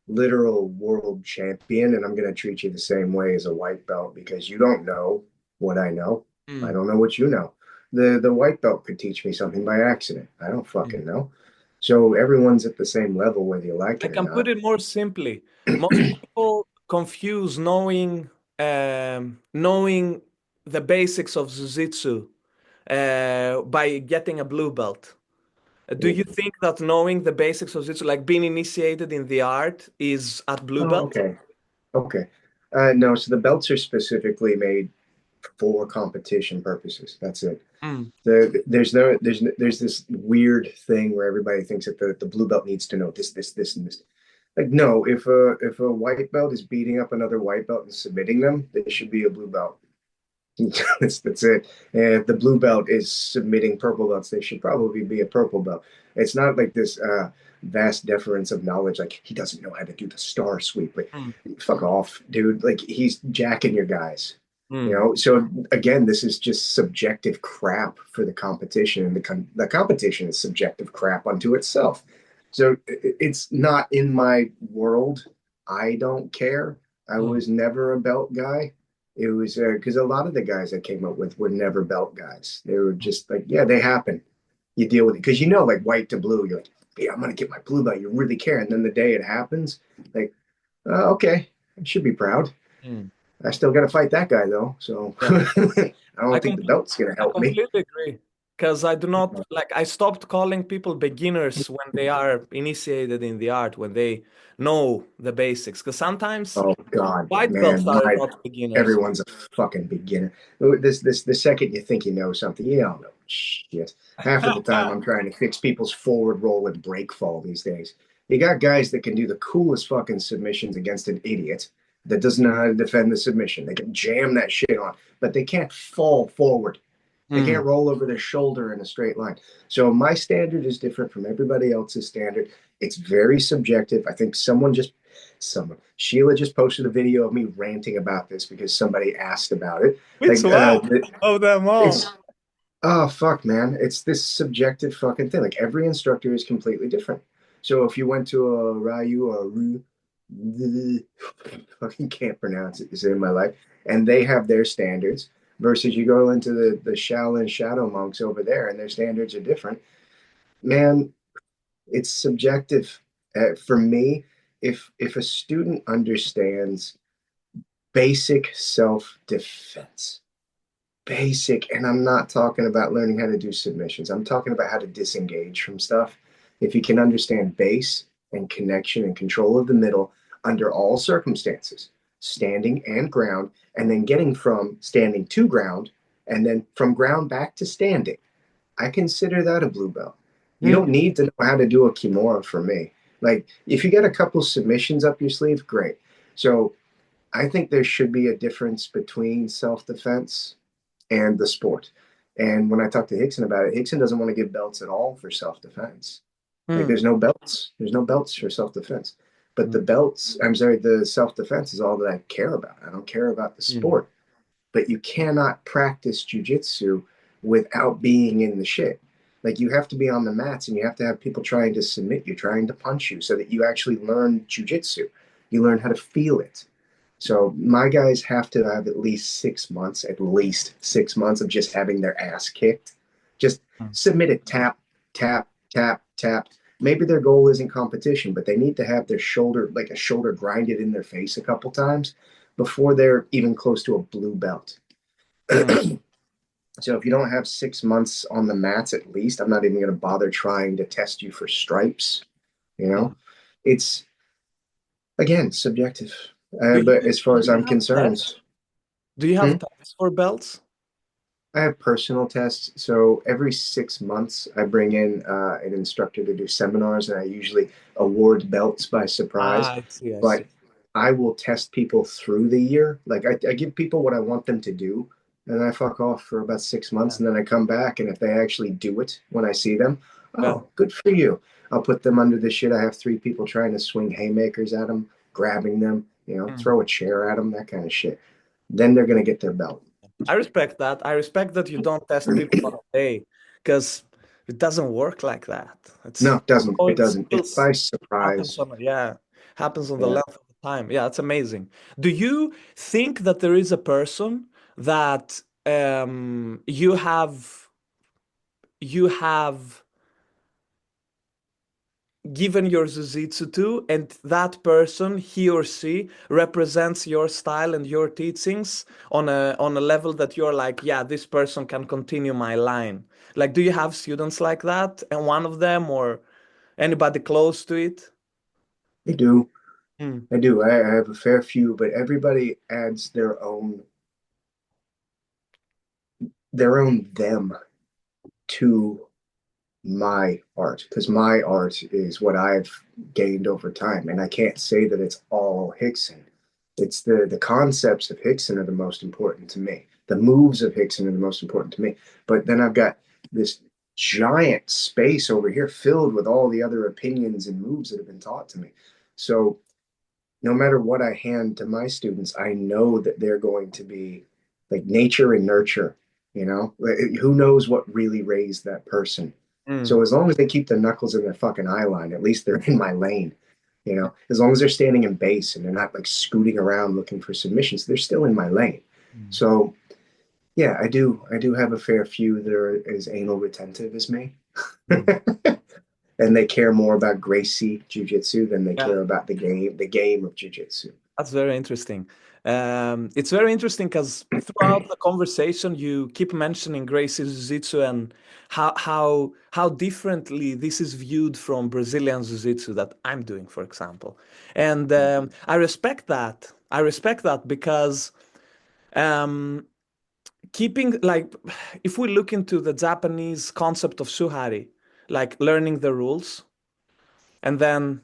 literal world champion, and I'm gonna treat you the same way as a white belt because you don't know what I know. I Mm, don't know what you know. The white belt could teach me something by accident. I don't mm. fucking know. So everyone's at the same level, whether you like I it or can put not. it more simply. Most people confuse knowing the basics of Jiu-Jitsu by getting a blue belt. Do you think that knowing the basics of Jiu-Jitsu, like being initiated in the art, is at blue Oh, belt? okay. Okay. No, so the belts are specifically made for competition purposes. That's it. Mm, There's this weird thing where everybody thinks that the blue belt needs to know this, and this. Like, no, if a white belt is beating up another white belt and submitting them, they should be a blue belt. That's it. And if the blue belt is submitting purple belts, they should probably be a purple belt. It's not like this vast deference of knowledge. Like he doesn't know how to do the star sweep. Like, mm, fuck off, dude. Like he's jacking your guys. You mm. know. So again, this is just subjective crap for the competition, and the competition is subjective crap unto itself. So it's not in my world. I don't care. I Mm. was never a belt guy. It was because a lot of the guys I came up with were never belt guys. They were just like, yeah, they happen. You deal with it because you know, like white to blue, you're like, yeah, I'm gonna get my blue belt. You really care, and then the day it happens, like, okay, I should be proud. Mm. I still got to fight that guy though, so Yeah, I I don't think com the belt's gonna I help me. completely agree. Because I do not like I stopped calling people beginners when they are initiated in the art, when they know the basics. Because sometimes Oh God, white belts man, are not beginners. everyone's a fucking beginner. The second you think you know something, you don't know shit. Half of the time, I'm trying to fix people's forward roll and break fall these days. You got guys that can do the coolest fucking submissions against an idiot that doesn't know how to defend the submission. They can jam that shit on, but they can't fall forward. They Mm. can't roll over their shoulder in a straight line. So my standard is different from everybody else's standard. It's very subjective. I think Sheila just posted a video of me ranting about this because somebody asked about it. Which Like, one of them all? it's oh fuck, man! It's this subjective fucking thing. Like every instructor is completely different. So if you went to a Ryu or a Ru, fucking can't pronounce it. It's in my life, and they have their standards. Versus you go into the Shaolin Shadow monks over there, and their standards are different. Man, it's subjective. For me, if a student understands basic self defense, basic, and I'm not talking about learning how to do submissions. I'm talking about how to disengage from stuff. If you can understand base and connection and control of the middle under all circumstances, standing and ground, and then getting from standing to ground, and then from ground back to standing, I consider that a blue belt. You don't Mm. need to know how to do a kimura for me. Like, if you get a couple submissions up your sleeve, great. So I think there should be a difference between self defense and the sport. And when I talked to Hickson about it, Hickson doesn't want to give belts at all for self-defense. Like Mm. there's no belts. There's no belts for self-defense. But the Mm. belts, I'm sorry, the self-defense is all that I care about. I don't care about the Mm. sport. But you cannot practice jujitsu without being in the shit. Like you have to be on the mats and you have to have people trying to submit you, trying to punch you so that you actually learn jujitsu. You learn how to feel it. So my guys have to have at least 6 months of just having their ass kicked. Just Mm. submit it, tap, tap, tap, tap. Maybe their goal isn't competition, but they need to have their shoulder, like a shoulder grinded in their face a couple times before they're even close to a blue belt. Mm. So if you don't have 6 months on the mats at least, I'm not even going to bother trying to test you for stripes. You Mm. know, it's again subjective. Do But you as far do as you I'm have concerned, tests? Do you hmm, have tests for belts? I have personal tests. So every 6 months, I bring in an instructor to do seminars, and I usually award belts by surprise. I see, I But see. I will test people through the year. Like I give people what I want them to do, and I fuck off for about 6 months, Yeah. and then I come back, and if they actually do it when I see them, Yeah. oh, good for you. I'll put them under the shit. I have 3 people trying to swing haymakers at them, grabbing them, Mm. throw a chair at them, that kind of shit. Then they're gonna get their belt. I respect that. I respect that you don't test people on a day because it doesn't work like that. No, It's it doesn't. It going doesn't. It's skills by happens surprise. on yeah, happens on the Yeah. length of the time. Yeah, it's amazing. Do you think that there is a person that you have given your jiu-jitsu to, and that person, he or she, represents your style and your teachings on a level that you're like, yeah, this person can continue my line. Like, do you have students like that, and one of them or anybody close to it? I do. Mm. I do. I have a fair few, but everybody adds their own them to my art because my art is what I've gained over time, and I can't say that it's all Hickson. It's the concepts of Hickson are the most important to me. The moves of Hickson are the most important to me. But then I've got this giant space over here filled with all the other opinions and moves that have been taught to me. So no matter what I hand to my students, I know that they're going to be like nature and nurture, who knows what really raised that person. Mm. So as long as they keep their knuckles in their fucking eye line, at least they're in my lane. As long as they're standing in base and they're not like scooting around looking for submissions, they're still in my lane. Mm. So yeah, I do have a fair few that are as anal retentive as me. Mm. And they care more about Gracie Jiu Jitsu than they Yeah. care about the game of Jiu Jitsu. That's very interesting. It's very interesting because throughout the conversation, you keep mentioning Gracie Jiu-Jitsu and how differently this is viewed from Brazilian Jiu-Jitsu that I'm doing, for example. And I respect that. I respect that because um, keeping like if we look into the Japanese concept of Suhari, like learning the rules and then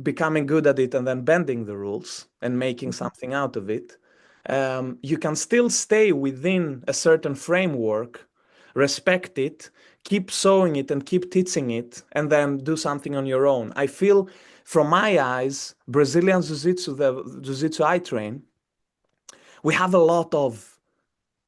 becoming good at it and then bending the rules and making something out of it, you can still stay within a certain framework, respect it, keep sewing it and keep teaching it, and then do something on your own. I feel, from my eyes, Brazilian Jiu-Jitsu, the Jiu-Jitsu I train, we have a lot of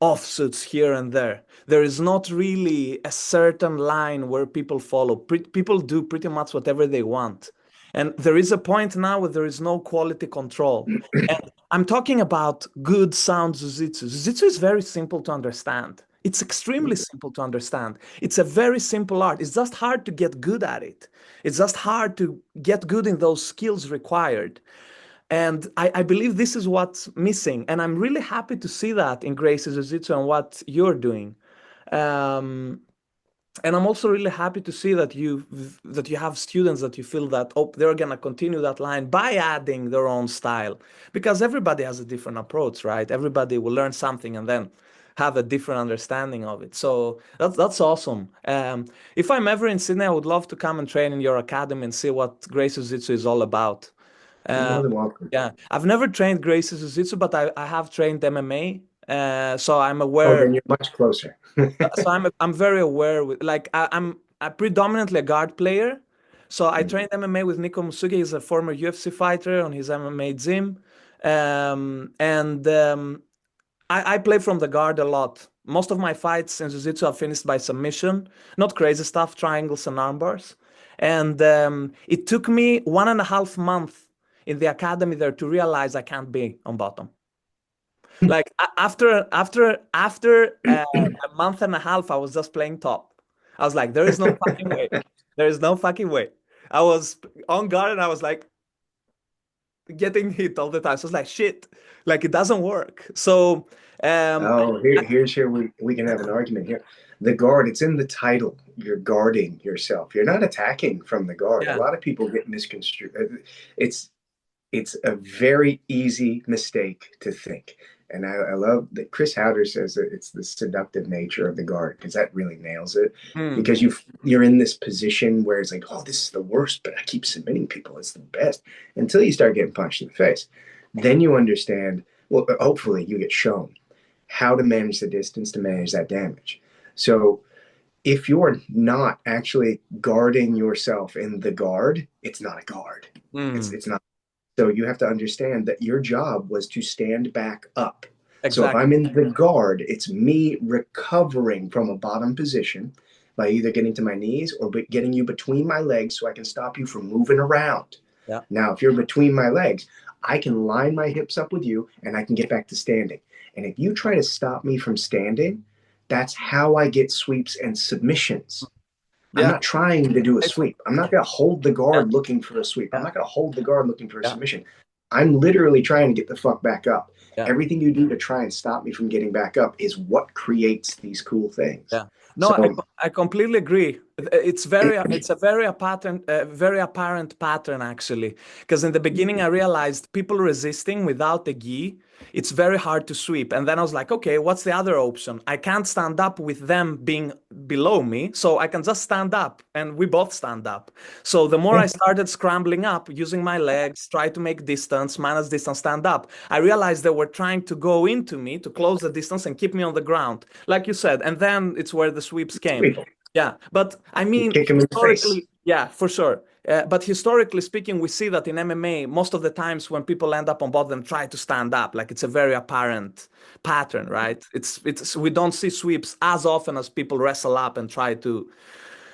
offsuits here and there. There is not really a certain line where people follow. People do pretty much whatever they want. And there is a point now where there is no quality control. And I'm talking about good, sound Jiu-Jitsu. Jiu-Jitsu is very simple to understand. It's extremely simple to understand. It's a very simple art. It's just hard to get good at it. It's just hard to get good in those skills required. And I believe this is what's missing. And I'm really happy to see that in Gracie Jiu-Jitsu and what you're doing. And I'm also really happy to see that you have students that you feel that, oh, they're going to continue that line by adding their own style. Because everybody has a different approach, right? Everybody will learn something and then have a different understanding of it. So that's awesome. If I'm ever in Sydney, I would love to come and train in your academy and see what Gracie Jiu-Jitsu is all about. You're more than welcome. Yeah, I've never trained Gracie Jiu-Jitsu, but I have trained MMA, so I'm Oh, aware. then you're much closer. So I'm very aware with, like, I'm predominantly a guard player. So I trained MMA with Nico Musugi. He's a former UFC fighter on his MMA gym, and I play from the guard a lot. Most of my fights in Jiu-Jitsu are finished by submission, not crazy stuff, triangles and arm bars. And it took me 1.5 months in the academy there to realize I can't be on bottom. Like after a month and a half, I was just playing top. I was like, there is no fucking way. There is no fucking way. I was on guard and I was like getting hit all the time. So I was like, shit, like it doesn't work. So here's we can have an argument here. The guard, it's in the title. You're guarding yourself. You're not attacking from the guard. Yeah. A lot of people get misconstrued. It's a very easy mistake to think. And I love that Chris Howder says that it's the seductive nature of the guard, because that really nails it. Because you're in this position where it's like, oh, this is the worst, but I keep submitting people. It's the best. Until you start getting punched in the face. Then you understand, well, hopefully you get shown how to manage the distance to manage that damage. So if you're not actually guarding yourself in the guard, it's not a guard. It's not. So you have to understand that your job was to stand back up. Exactly. So if I'm in the guard, it's me recovering from a bottom position by either getting to my knees or getting you between my legs so I can stop you from moving around. Yeah. Now, if you're between my legs, I can line my hips up with you and I can get back to standing. And if you try to stop me from standing, that's how I get sweeps and submissions. Yeah. I'm not trying to do a sweep. I'm not going to hold the guard looking for a sweep. I'm not going to hold the guard looking for a submission. I'm literally trying to get the fuck back up. Everything you do to try and stop me from getting back up is what creates these cool things. No, so, I completely agree. It's a very apparent pattern, actually, because in the beginning I realized people resisting without the gi, it's very hard to sweep. And then I was like, okay, what's the other option? I can't stand up with them being below me, so I can just stand up, and we both stand up. So the more I started scrambling up, using my legs, try to make distance, minus distance, stand up, I realized they were trying to go into me to close the distance and keep me on the ground, like you said. And then it's where the sweeps came. Yeah, but I mean, historically, yeah, for sure. But historically speaking, we see that in MMA, most of the times when people end up on bottom, try to stand up. Like, it's a very apparent pattern, right? We don't see sweeps as often as people wrestle up and try to.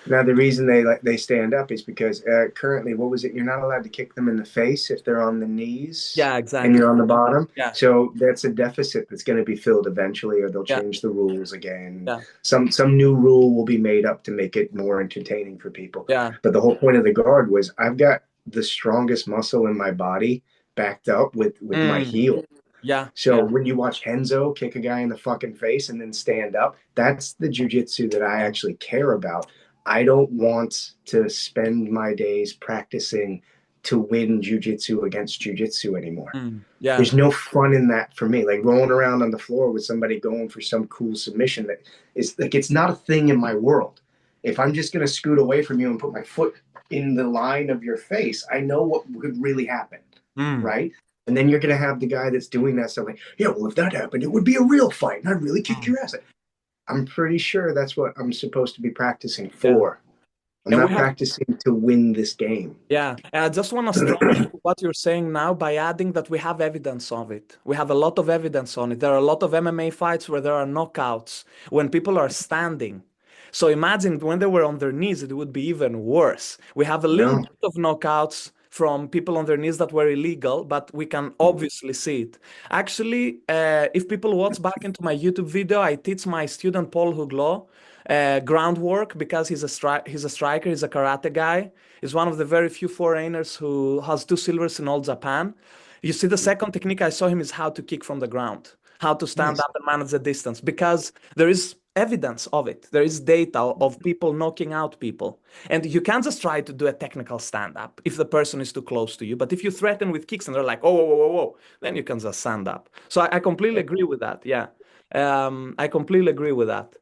Now, the reason they stand up is because currently, what was it? You're not allowed to kick them in the face if they're on the knees. Yeah, exactly. And you're on the bottom. Yeah. So that's a deficit that's going to be filled eventually, or they'll change the rules again. Yeah. Some new rule will be made up to make it more entertaining for people. Yeah. But the whole point of the guard was I've got the strongest muscle in my body backed up with my heel. Yeah. So when you watch Henzo kick a guy in the fucking face and then stand up, that's the jiu-jitsu that I actually care about. I don't want to spend my days practicing to win jiu-jitsu against jiu-jitsu anymore. Yeah. There's no fun in that for me. Like rolling around on the floor with somebody going for some cool submission that is like, it's not a thing in my world. If I'm just going to scoot away from you and put my foot in the line of your face, I know what could really happen, Mm. right? And then you're gonna have the guy that's doing that stuff like, yeah, well, if that happened, it would be a real fight, and I'd really kick your ass. I'm pretty sure that's what I'm supposed to be practicing Yeah. for. I'm And we not have, practicing to win this game. yeah, and I just want to strengthen what you're saying now by adding that we have evidence of it. We have a lot of evidence on it. There are a lot of MMA fights where there are knockouts when people are standing. So imagine when they were on their knees, it would be even worse. We have a little No, bit of knockouts from people on their knees that were illegal, but we can obviously see it. Actually, if people watch back into my YouTube video, I teach my student Paul Huglo groundwork because he's a striker, he's a karate guy. He's one of the very few foreigners who has 2 silvers in all Japan. You see, the second technique I saw him is how to kick from the ground, how to stand nice. up and manage the distance, because there is evidence of it. There is data of people knocking out people. And you can't just try to do a technical stand up if the person is too close to you. But if you threaten with kicks and they're like, oh, whoa, whoa, whoa, whoa, then you can just stand up. So I completely agree with that. Yeah. I completely agree with that.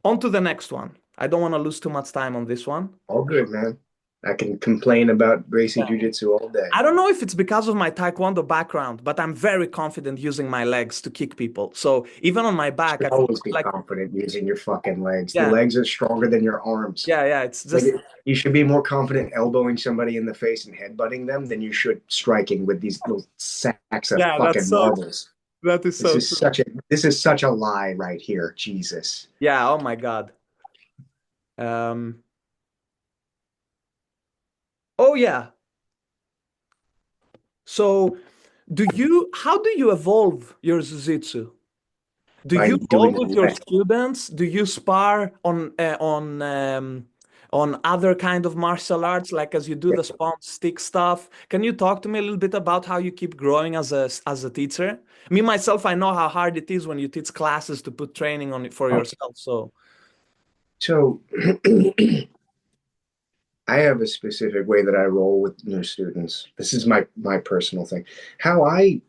On to the next one. I don't want to lose too much time on this one. All good, man. I can complain about Gracie Jiu Jitsu all day. I don't know if it's because of my Taekwondo background, but I'm very confident using my legs to kick people. So even on my back, You I should feel always be like, confident using your fucking legs. The yeah, legs are stronger than your arms. yeah. It's Like, just, you should be more confident elbowing somebody in the face and headbutting them than you should striking with these little sacks of yeah, fucking marbles. that is This so is true. such a lie right here. Jesus. Yeah, oh my God. Um, oh yeah. So how do you evolve your Jiu-Jitsu? Do By you go doing with your less. students? Do you spar on other kind of martial arts, like as you do the spawn stick stuff? Can you talk to me a little bit about how you keep growing as a teacher? Me myself, I know how hard it is when you teach classes to put training on it for yourself. So So I have a specific way that I roll with new students. This is my personal thing. How I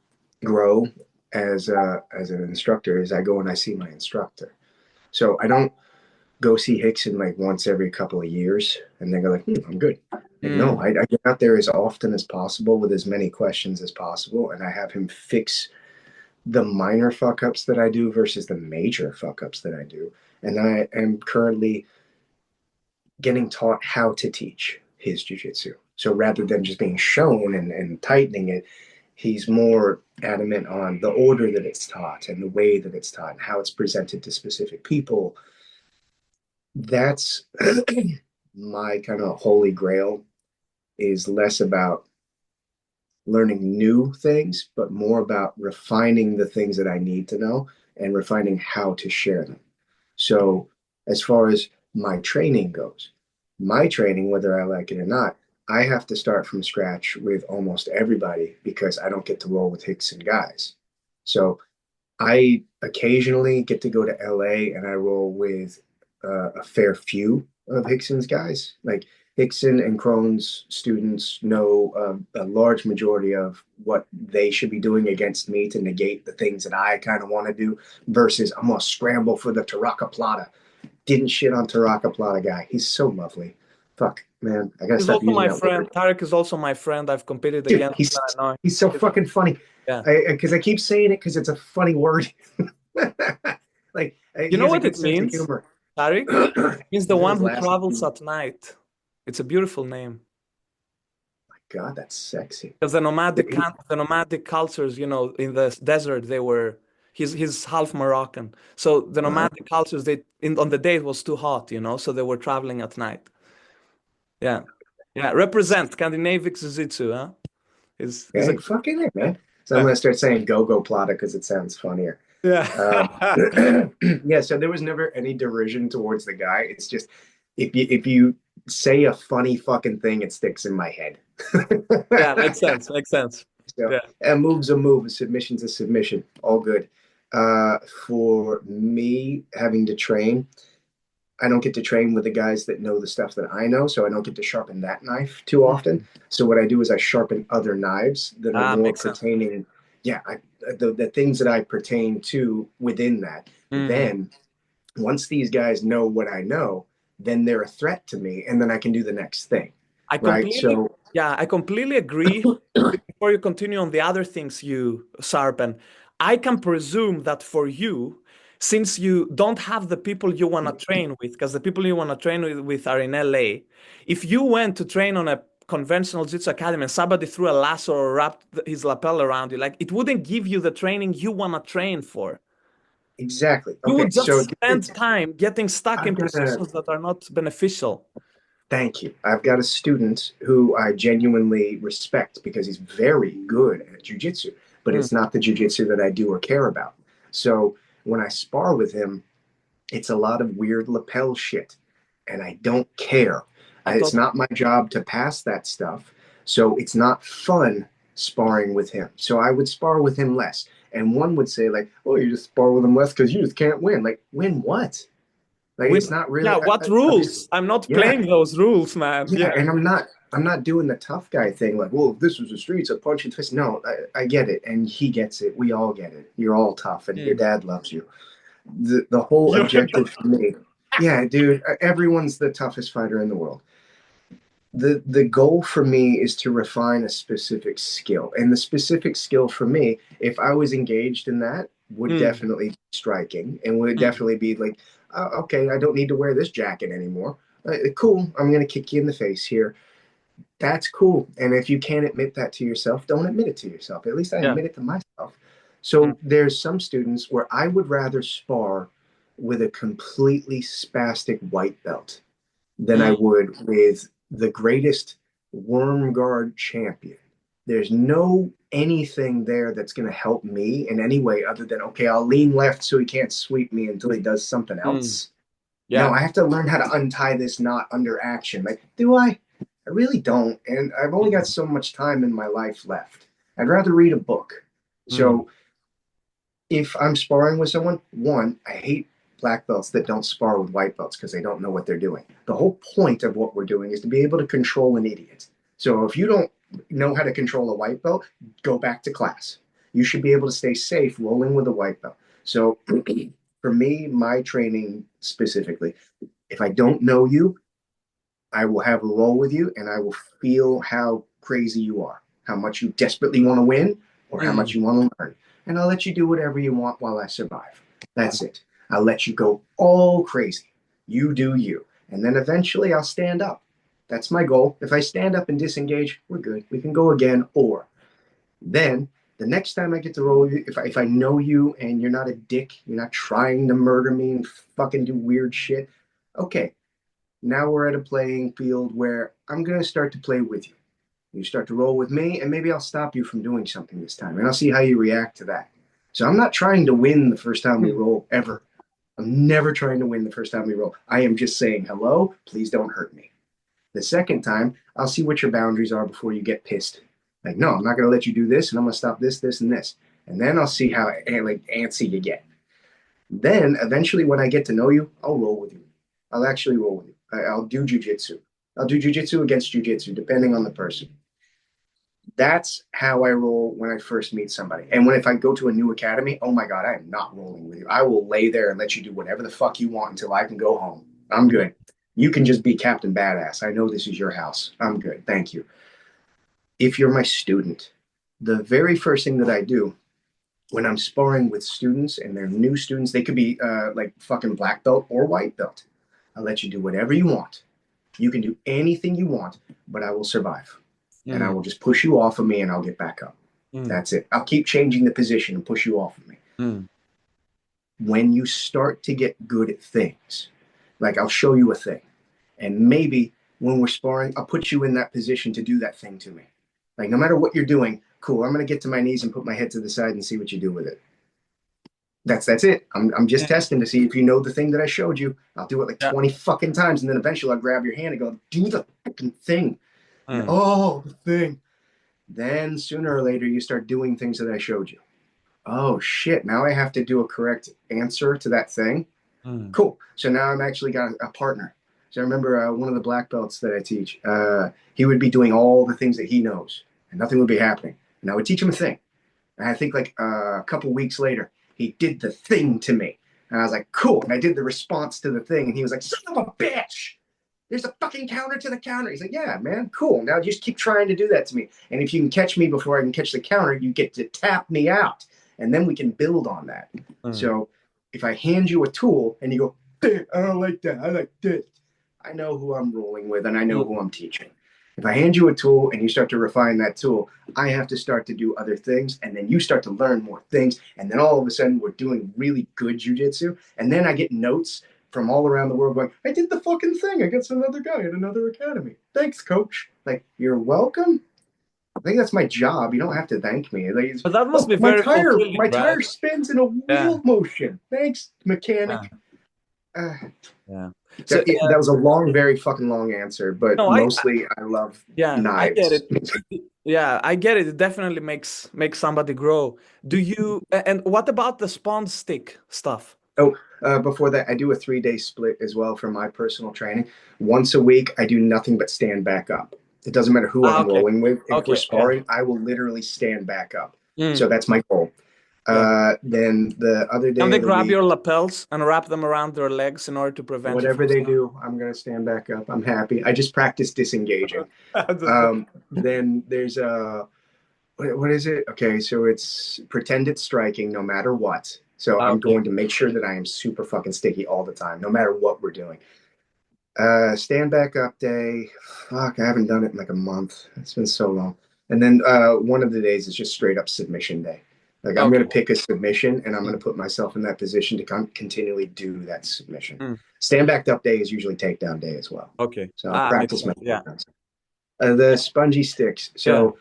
grow as an instructor is I go and I see my instructor. So I don't go see Hickson like once every couple of years and then go like, I'm good. Like, no, I get out there as often as possible with as many questions as possible, and I have him fix the minor fuck ups that I do versus the major fuck ups that I do. And I am currently getting taught how to teach his jujitsu. So rather than just being shown and tightening it, he's more adamant on the order that it's taught and the way that it's taught and how it's presented to specific people. That's my kind of holy grail, is less about learning new things, but more about refining the things that I need to know and refining how to share them. So, as far as my training goes, my training, whether I like it or not, I have to start from scratch with almost everybody because I don't get to roll with Hickson guys. So, I occasionally get to go to LA and I roll with a fair few of Hickson's guys. Like Hickson and Crohn's students know a large majority of what they should be doing against me to negate the things that I kind of want to do versus I'm going to scramble for the Taraka Plata. Didn't shit on Taraka Plata guy. He's so lovely. Fuck, man. I got to he's stop also using my that friend. word. Tarek is also my friend. I've competed Dude, against him. I know. he's so fucking funny. Yeah. Because I keep saying it because it's a funny word. Like You he know has a what good it sense of means, humor. Tarek? It means the And then one his who last travels name, at night. It's a beautiful name. God, that's sexy. Because the nomadic cultures, in the desert, he's half Moroccan. So the Uh-huh. nomadic cultures, on the day it was too hot, so they were traveling at night. Yeah. Yeah. Represent Scandinavic Jiu-Jitsu, huh? He's a Hey, good, fucking it, man. So I'm yeah. gonna start saying go Plata because it sounds funnier. Um, Yeah. yeah, so there was never any derision towards the guy. It's just if you say a funny fucking thing, it sticks in my head. Yeah, makes sense. Makes sense. So Yeah. a move's a move, a submission's a submission. All good. For me, having to train, I don't get to train with the guys that know the stuff that I know, so I don't get to sharpen that knife too often. So what I do is I sharpen other knives that are more Makes sense. pertaining, yeah, the things that I pertain to within that. Hmm. Then once these guys know what I know, then they're a threat to me, and then I can do the next thing. I right? completely, So yeah, I completely agree. Before you continue on the other things you sharpen, I can presume that for you, since you don't have the people you want to train with, because the people you want to train with are in LA, if you went to train on a conventional Jiu-Jitsu academy and somebody threw a lasso or wrapped his lapel around you, like it wouldn't give you the training you want to train for. exactly. You Okay, would just so spend time getting stuck I've in got a positions that are not beneficial. thank you. I've got a student who I genuinely respect because he's very good at jujitsu, but Mm, it's not the jujitsu that I do or care about. So when I spar with him, it's a lot of weird lapel shit, and I don't care. I It's thought, not my job to pass that stuff. So it's not fun sparring with him. So I would spar with him less. And one would say, like, oh, you just spar with him less because you just can't win. Like, win what? Like, win, it's not really, yeah, what I'm just, rules? I'm not yeah, playing those rules, man. yeah. Yeah. And I'm not doing the tough guy thing. Like, well, if this was the streets, I'd punch you in the face. No, I get it. And he gets it. We all get it. You're all tough and your Mm. dad loves you. The whole You're objective for me, yeah, dude, everyone's the toughest fighter in the world. The goal for me is to refine a specific skill, and the specific skill for me, if I was engaged in that, would Mm, definitely be striking, and would mm, definitely be like, okay, I don't need to wear this jacket anymore. Cool, I'm gonna kick you in the face here. That's cool. And if you can't admit that to yourself, don't admit it to yourself. At least I yeah. admit it to myself. Mm, So there's some students where I would rather spar with a completely spastic white belt than I mm, would with the greatest worm guard champion. There's no anything there that's going to help me in any way other than, okay, I'll lean left so he can't sweep me until he does something mm, else. No, yeah. I have to learn how to untie this knot under action. Like, do I? I really don't. And I've only got Mm, so much time in my life left. I'd rather read a book. mm, So if I'm sparring with someone, one, I hate black belts that don't spar with white belts because they don't know what they're doing. The whole point of what we're doing is to be able to control an idiot. So if you don't know how to control a white belt, go back to class. You should be able to stay safe rolling with a white belt. So for me, my training specifically, if I don't know you, I will have a roll with you and I will feel how crazy you are, how much you desperately want to win or how much mm. you want to learn. And I'll let you do whatever you want while I survive. That's it. I'll let you go all crazy. You do you. And then eventually I'll stand up. That's my goal. If I stand up and disengage, we're good. We can go again. Or then the next time I get to roll with you, if I know you and you're not a dick, you're not trying to murder me and fucking do weird shit, okay, now we're at a playing field where I'm going to start to play with you. You start to roll with me, and maybe I'll stop you from doing something this time, and I'll see how you react to that. So I'm not trying to win the first time we roll ever. I'm never trying to win the first time we roll. I am just saying, hello, please don't hurt me. The second time, I'll see what your boundaries are before you get pissed. Like, no, I'm not going to let you do this, and I'm going to stop this, this, and this. And then I'll see how like antsy you get. Then eventually, when I get to know you, I'll roll with you. I'll actually roll with you. I'll do jujitsu. I'll do jujitsu against jujitsu, depending on the person. That's how I roll when I first meet somebody. And when if I go to a new academy, oh my God, I am not rolling with you. I will lay there and let you do whatever the fuck you want until I can go home. I'm good. You can just be Captain Badass. I know this is your house. I'm good. Thank you. If you're my student, the very first thing that I do when I'm sparring with students and they're new students, they could be like fucking black belt or white belt. I'll let you do whatever you want. You can do anything you want, but I will survive. And I Mm, will just push you off of me and I'll get back up. mm, That's it. I'll keep changing the position and push you off of me. mm, When you start to get good at things, like I'll show you a thing, and maybe when we're sparring, I'll put you in that position to do that thing to me. Like no matter what you're doing, cool, I'm going to get to my knees and put my head to the side and see what you do with it. That's it. I'm just mm. testing to see if you know the thing that I showed you. I'll do it like Yeah. 20 fucking times, and then eventually I'll grab your hand and go, do the fucking thing. And, Mm, oh, the thing. Then sooner or later you start doing things that I showed you. Oh shit, now I have to do a correct answer to that thing. mm, Cool. So now I'm actually got a partner. So I remember one of the black belts that I teach, he would be doing all the things that he knows and nothing would be happening. And I would teach him a thing. And I think like a couple weeks later, he did the thing to me. And I was like, cool. And I did the response to the thing. And he was like, son of a bitch. There's a fucking counter to the counter. He's like, yeah, man, cool. Now just keep trying to do that to me. And if you can catch me before I can catch the counter, you get to tap me out. And then we can build on that. So if I hand you a tool and you go, I don't like that, I like this, I know who I'm rolling with and I know who I'm teaching. If I hand you a tool and you start to refine that tool, I have to start to do other things. And then you start to learn more things. And then all of a sudden we're doing really good jujitsu. And then I get notes from all around the world going, I did the fucking thing against another guy at another academy. Thanks, coach. Like, you're welcome. I think that's my job. You don't have to thank me. Like, but that must be very fulfilling, my right? tire spins in a wheel motion. Thanks, mechanic. Yeah. So that was a long, very fucking long answer, but No, mostly I love knives. I get it. Yeah, I get it. It definitely makes somebody grow. Do you, and what about the spawn stick stuff? Oh, before that, I do a 3-day split as well for my personal training. Once a week, I do nothing but stand back up. It doesn't matter who I'm rolling with. If we're sparring, I will literally stand back up. So that's my goal. Then the other day, can they grab your lapels and wrap them around their legs in order to prevent whatever they do? I'm gonna stand back up. I'm happy. I just practice disengaging. Then there's what is it? Okay, so it's pretend it's striking no matter what. So I'm going to make sure that I am super fucking sticky all the time, no matter what we're doing. Stand back up day. Fuck, I haven't done it in like a month. It's been so long. And then one of the days is just straight up submission day. Like I'm going to pick a submission and I'm going to put myself in that position to continually do that submission. Stand back up day is usually takedown day as well. Okay. So I'll practice my takedowns. The spongy sticks. So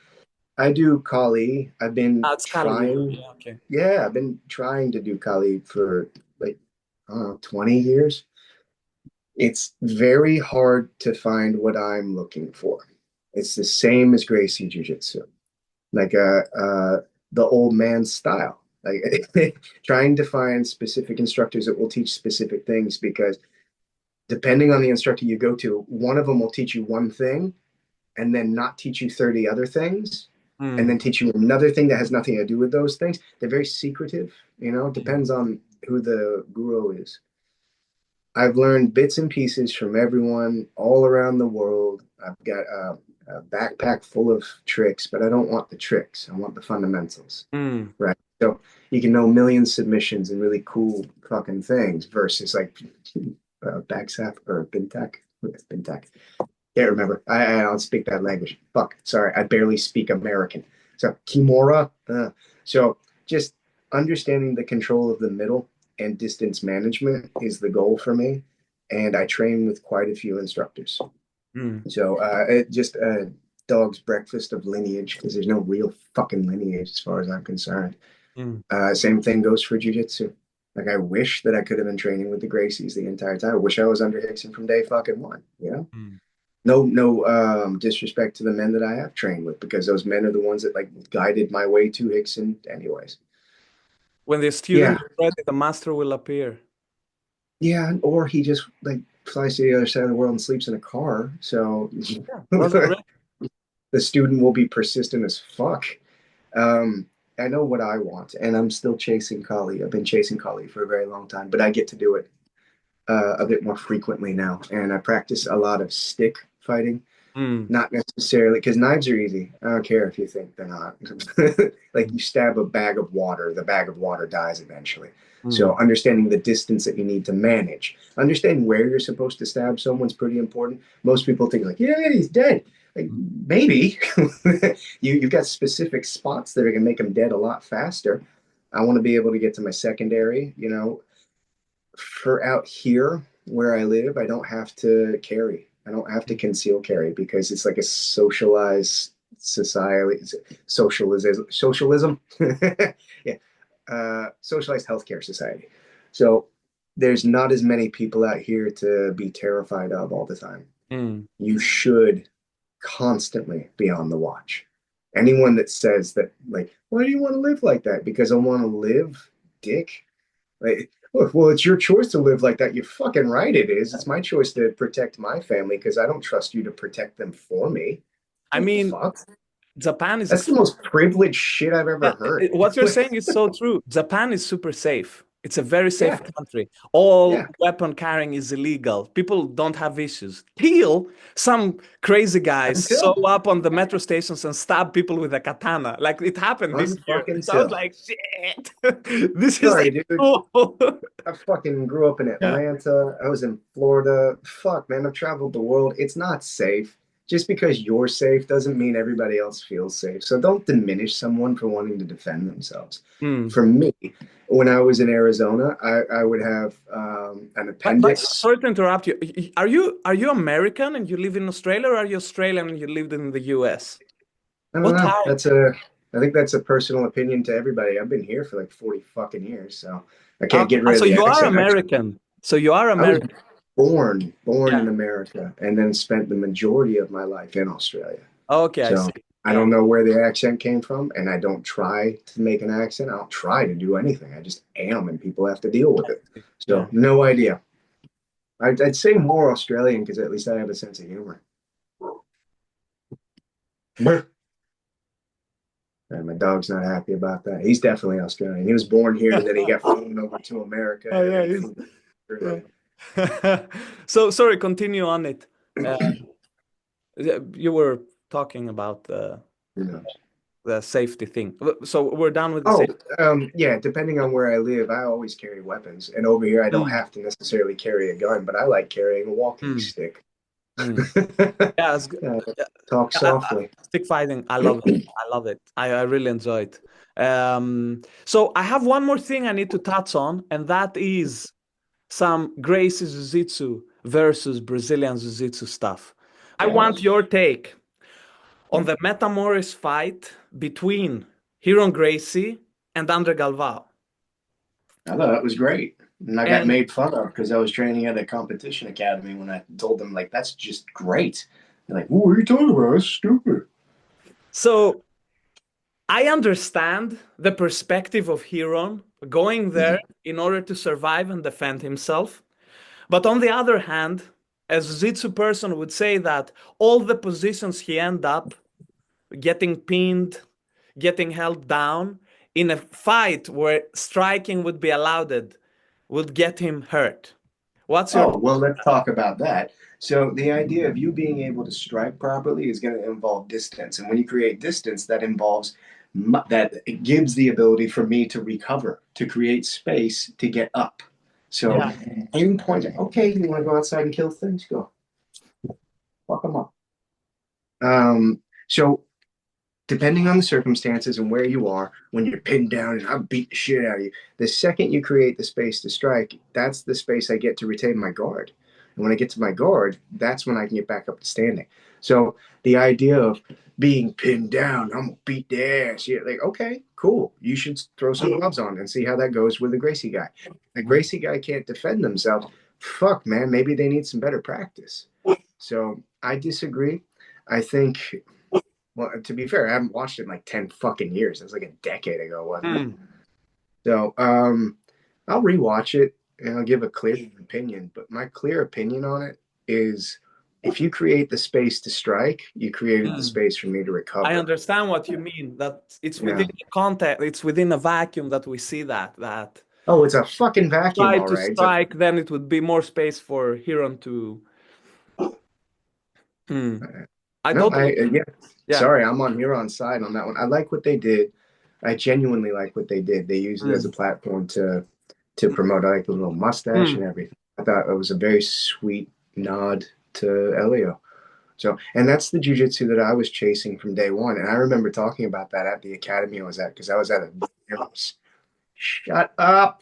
I do Kali. I've been trying. I've been trying to do Kali for like 20 years. It's very hard to find what I'm looking for. It's the same as Gracie Jiu Jitsu, like the old man style. Like trying to find specific instructors that will teach specific things, because depending on the instructor you go to, one of them will teach you one thing and then not teach you 30 other things. And then teach you another thing that has nothing to do with those things. They're very secretive, you know, it depends on who the guru is. I've learned bits and pieces from everyone all around the world. I've got a backpack full of tricks, but I don't want the tricks. I want the fundamentals, right? So you can know million submissions and really cool fucking things versus like backsap or bintak. Bintak. Can't remember. I don't speak that language. Fuck. Sorry. I barely speak American. So Kimura. So just understanding the control of the middle and distance management is the goal for me. And I train with quite a few instructors. So it just a dog's breakfast of lineage, because there's no real fucking lineage as far as I'm concerned. Same thing goes for jiu-jitsu. Like I wish that I could have been training with the Gracies the entire time. I wish I was under Hickson from day fucking one, you know? No disrespect to the men that I have trained with, because those men are the ones that like guided my way to Hickson anyways. When the student is ready, the master will appear. Yeah, or he just like flies to the other side of the world and sleeps in a car. So the student will be persistent as fuck. I know what I want, and I'm still chasing Kali. I've been chasing Kali for a very long time, but I get to do it a bit more frequently now. And I practice a lot of stick fighting. Not necessarily, because knives are easy. I don't care if you think they're not. Like you stab a bag of water, the bag of water dies eventually. So understanding the distance that you need to manage, understanding where you're supposed to stab someone's pretty important. Most people think like, yeah, he's dead. Like maybe you've got specific spots that are gonna make him dead a lot faster. I want to be able to get to my secondary, you know. For out here where I live, I don't have to carry. I don't have to conceal carry, because it's like a socialized society, socialism. Socialized healthcare society. So there's not as many people out here to be terrified of all the time. You should constantly be on the watch. Anyone that says that, like, why do you want to live like that? Because I want to live, dick. Like, well, it's your choice to live like that. You're fucking right it is. It's my choice to protect my family, because I don't trust you to protect them for me. I mean, Japan is... That's the most privileged shit I've ever heard. What you're saying is so true. Japan is super safe. It's a very Yeah, safe country. All yeah. weapon carrying is illegal. People don't have issues. Till some crazy guys show Until up on the metro stations and stab people with a katana. Like it happened this year. unfucking So I was till. like, shit, this is Sorry, dude. cool. I fucking grew up in Yeah. Atlanta. I was in Florida. Fuck, man, I've traveled the world. It's not safe. Just because you're safe doesn't mean everybody else feels safe. So don't diminish someone for wanting to defend themselves. Mm. For me, when I was in Arizona, I would have an But appendix. sorry to interrupt you. Are you American and you live in Australia, or are you Australian and you lived in the US? I don't What know. town? I think that's a personal opinion to everybody. I've been here for like 40 fucking years, so I can't get rid of So the you are accent. American. So you are I was American. born Yeah. in America and then spent the majority of my life in Australia. Okay, I So see. I Yeah. don't know where the accent came from, and I don't try to make an accent. I don't try to do anything. I just am, and people have to deal with it. Yeah. So no idea. I'd say more Australian because at least I have a sense of humor. And my dog's not happy about that. He's definitely Australian. He was born here, and then he got flown over to America. Oh yeah, yeah. So sorry, continue on it. Uh, you were talking about the safety thing. So we're done with the Oh, safety. yeah. Depending on where I live, I always carry weapons, and over here I don't Mm, have to necessarily carry a gun, but I like carrying a walking mm, stick. mm. Yeah, it's good. Yeah, Talk softly. stick fighting. I love it. I love it. I really enjoy it. So I have one more thing I need to touch on, and that is some Gracie Jiu Jitsu versus Brazilian Jiu Jitsu stuff. I want Yes. your take on the Metamoris fight between Hiron Gracie and Andre Galvao. I thought it was great. And I got And made fun of because I was training at a competition academy when I told them, like, that's just great. They're like, what are you talking about? That's stupid. so I understand the perspective of Hiron going there in order to survive and defend himself. But on the other hand, as a Jiu-Jitsu person would say that all the positions he end up getting pinned, getting held down in a fight where striking would be allowed would get him hurt. What's your Oh, well, let's talk about that. So, the idea of you being able to strike properly is going to involve distance. And when you create distance, that involves that it gives the ability for me to recover, to create space to get up. So, yeah. any point, okay, you want to go outside and kill things? Go. Fuck them up. So, depending on the circumstances and where you are, when you're pinned down and I beat the shit out of you, the second you create the space to strike, that's the space I get to retain my guard. And when I get to my guard, that's when I can get back up to standing. So the idea of being pinned down, I'm gonna beat the ass. You're like, okay, cool. You should throw some gloves on and see how that goes with the Gracie guy. The Gracie guy can't defend themselves. Fuck, man, maybe they need some better practice. So I disagree. I think, well, to be fair, I haven't watched it in like 10 fucking years. It was like a decade ago, wasn't it? Mm. So I'll rewatch it and I'll give a clear opinion. But my clear opinion on it is if you create the space to strike, you created the Mm. space for me to I recover. understand what you mean. That it's Yeah. within the context, it's within a vacuum that we see that Oh, it's a fucking vacuum, try all to right. It's a, strike, then it would be more space for Hiron to. Hmm. I no, totally. yeah. Yeah. Sorry, I'm on Huron's side on that one. I like what they did. I genuinely like what they did. They used it as a Mm. platform to promote. I like the little mustache and Mm. everything. I thought it was a very sweet nod to Elio. So, and that's the jujitsu that I was chasing from day one. And I remember talking about that at the academy I was at because I was at a. Shut up.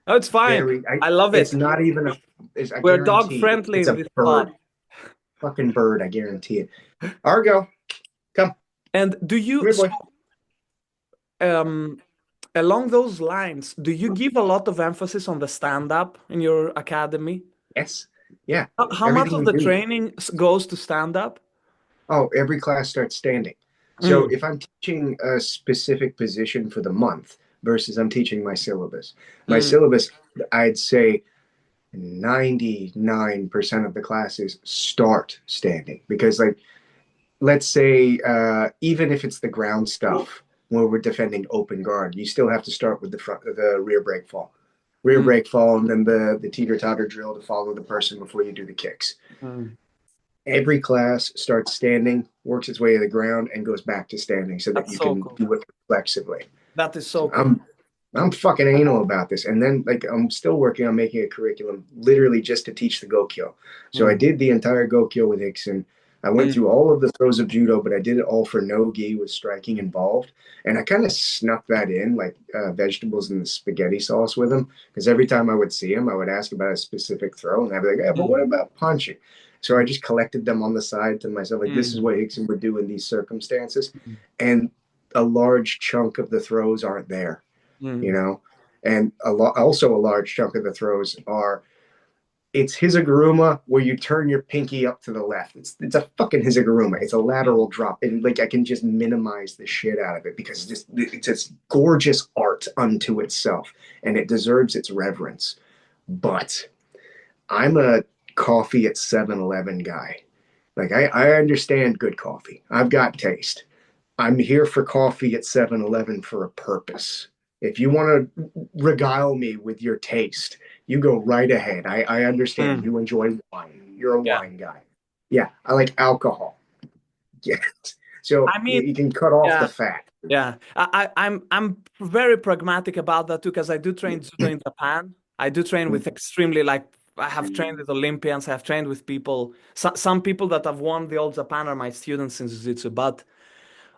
Oh, it's fine. Very. I love It's it. not even a. It's, I We're dog guarantee friendly it's in a this pod. bird. Fucking bird. I guarantee it. Argo, come. And do you, Come here, so, boy. um, along those lines, do you give a lot of emphasis on the stand-up in your academy? Yes. Yeah. How much Everything of we the do. training goes to stand-up? Oh, every class starts standing. So Mm. if I'm teaching a specific position for the month versus I'm teaching my Mm. syllabus, I'd say 99% of the classes start standing because, like, let's say, even if it's the ground stuff where we're defending open guard, you still have to start with the rear break fall. rear break fall, and then the teeter-totter drill to follow the person before you do the kicks. Every class starts standing, works its way to the ground, and goes back to standing so that That's you so can cool. do it flexibly. That is so cool. I'm fucking anal about this. And then like I'm still working on making a curriculum literally just to teach the Gokyo. So I did the entire Gokyo with Hickson. I went through all of the throws of judo, but I did it all for no gi with striking involved. And I kind of snuck that in like vegetables in the spaghetti sauce with him. Because every time I would see him, I would ask about a specific throw. And I'd be like, yeah, but what about punching? So I just collected them on the side to myself. Like, this is what Hickson would do in these circumstances. And a large chunk of the throws aren't there. You know, and also a large chunk of the throws are, it's hizaguruma where you turn your pinky up to the left. It's a fucking hizaguruma. It's a lateral drop, and like I can just minimize the shit out of it because it's just gorgeous art unto itself, and it deserves its reverence. But I'm a coffee at 7-Eleven guy. Like I understand good coffee. I've got taste. I'm here for coffee at 7-Eleven for a purpose. If you want to regale me with your taste, you go right ahead. I understand you enjoy wine. You're a wine guy. Yeah, I like alcohol. Yeah. So I mean, you can cut off the fat. Yeah, I'm very pragmatic about that too, because I do train judo in Japan. I do train with extremely, like, I have trained with Olympians. I have trained with people. Some people that have won the All Japan are my students in Jiu-Jitsu, but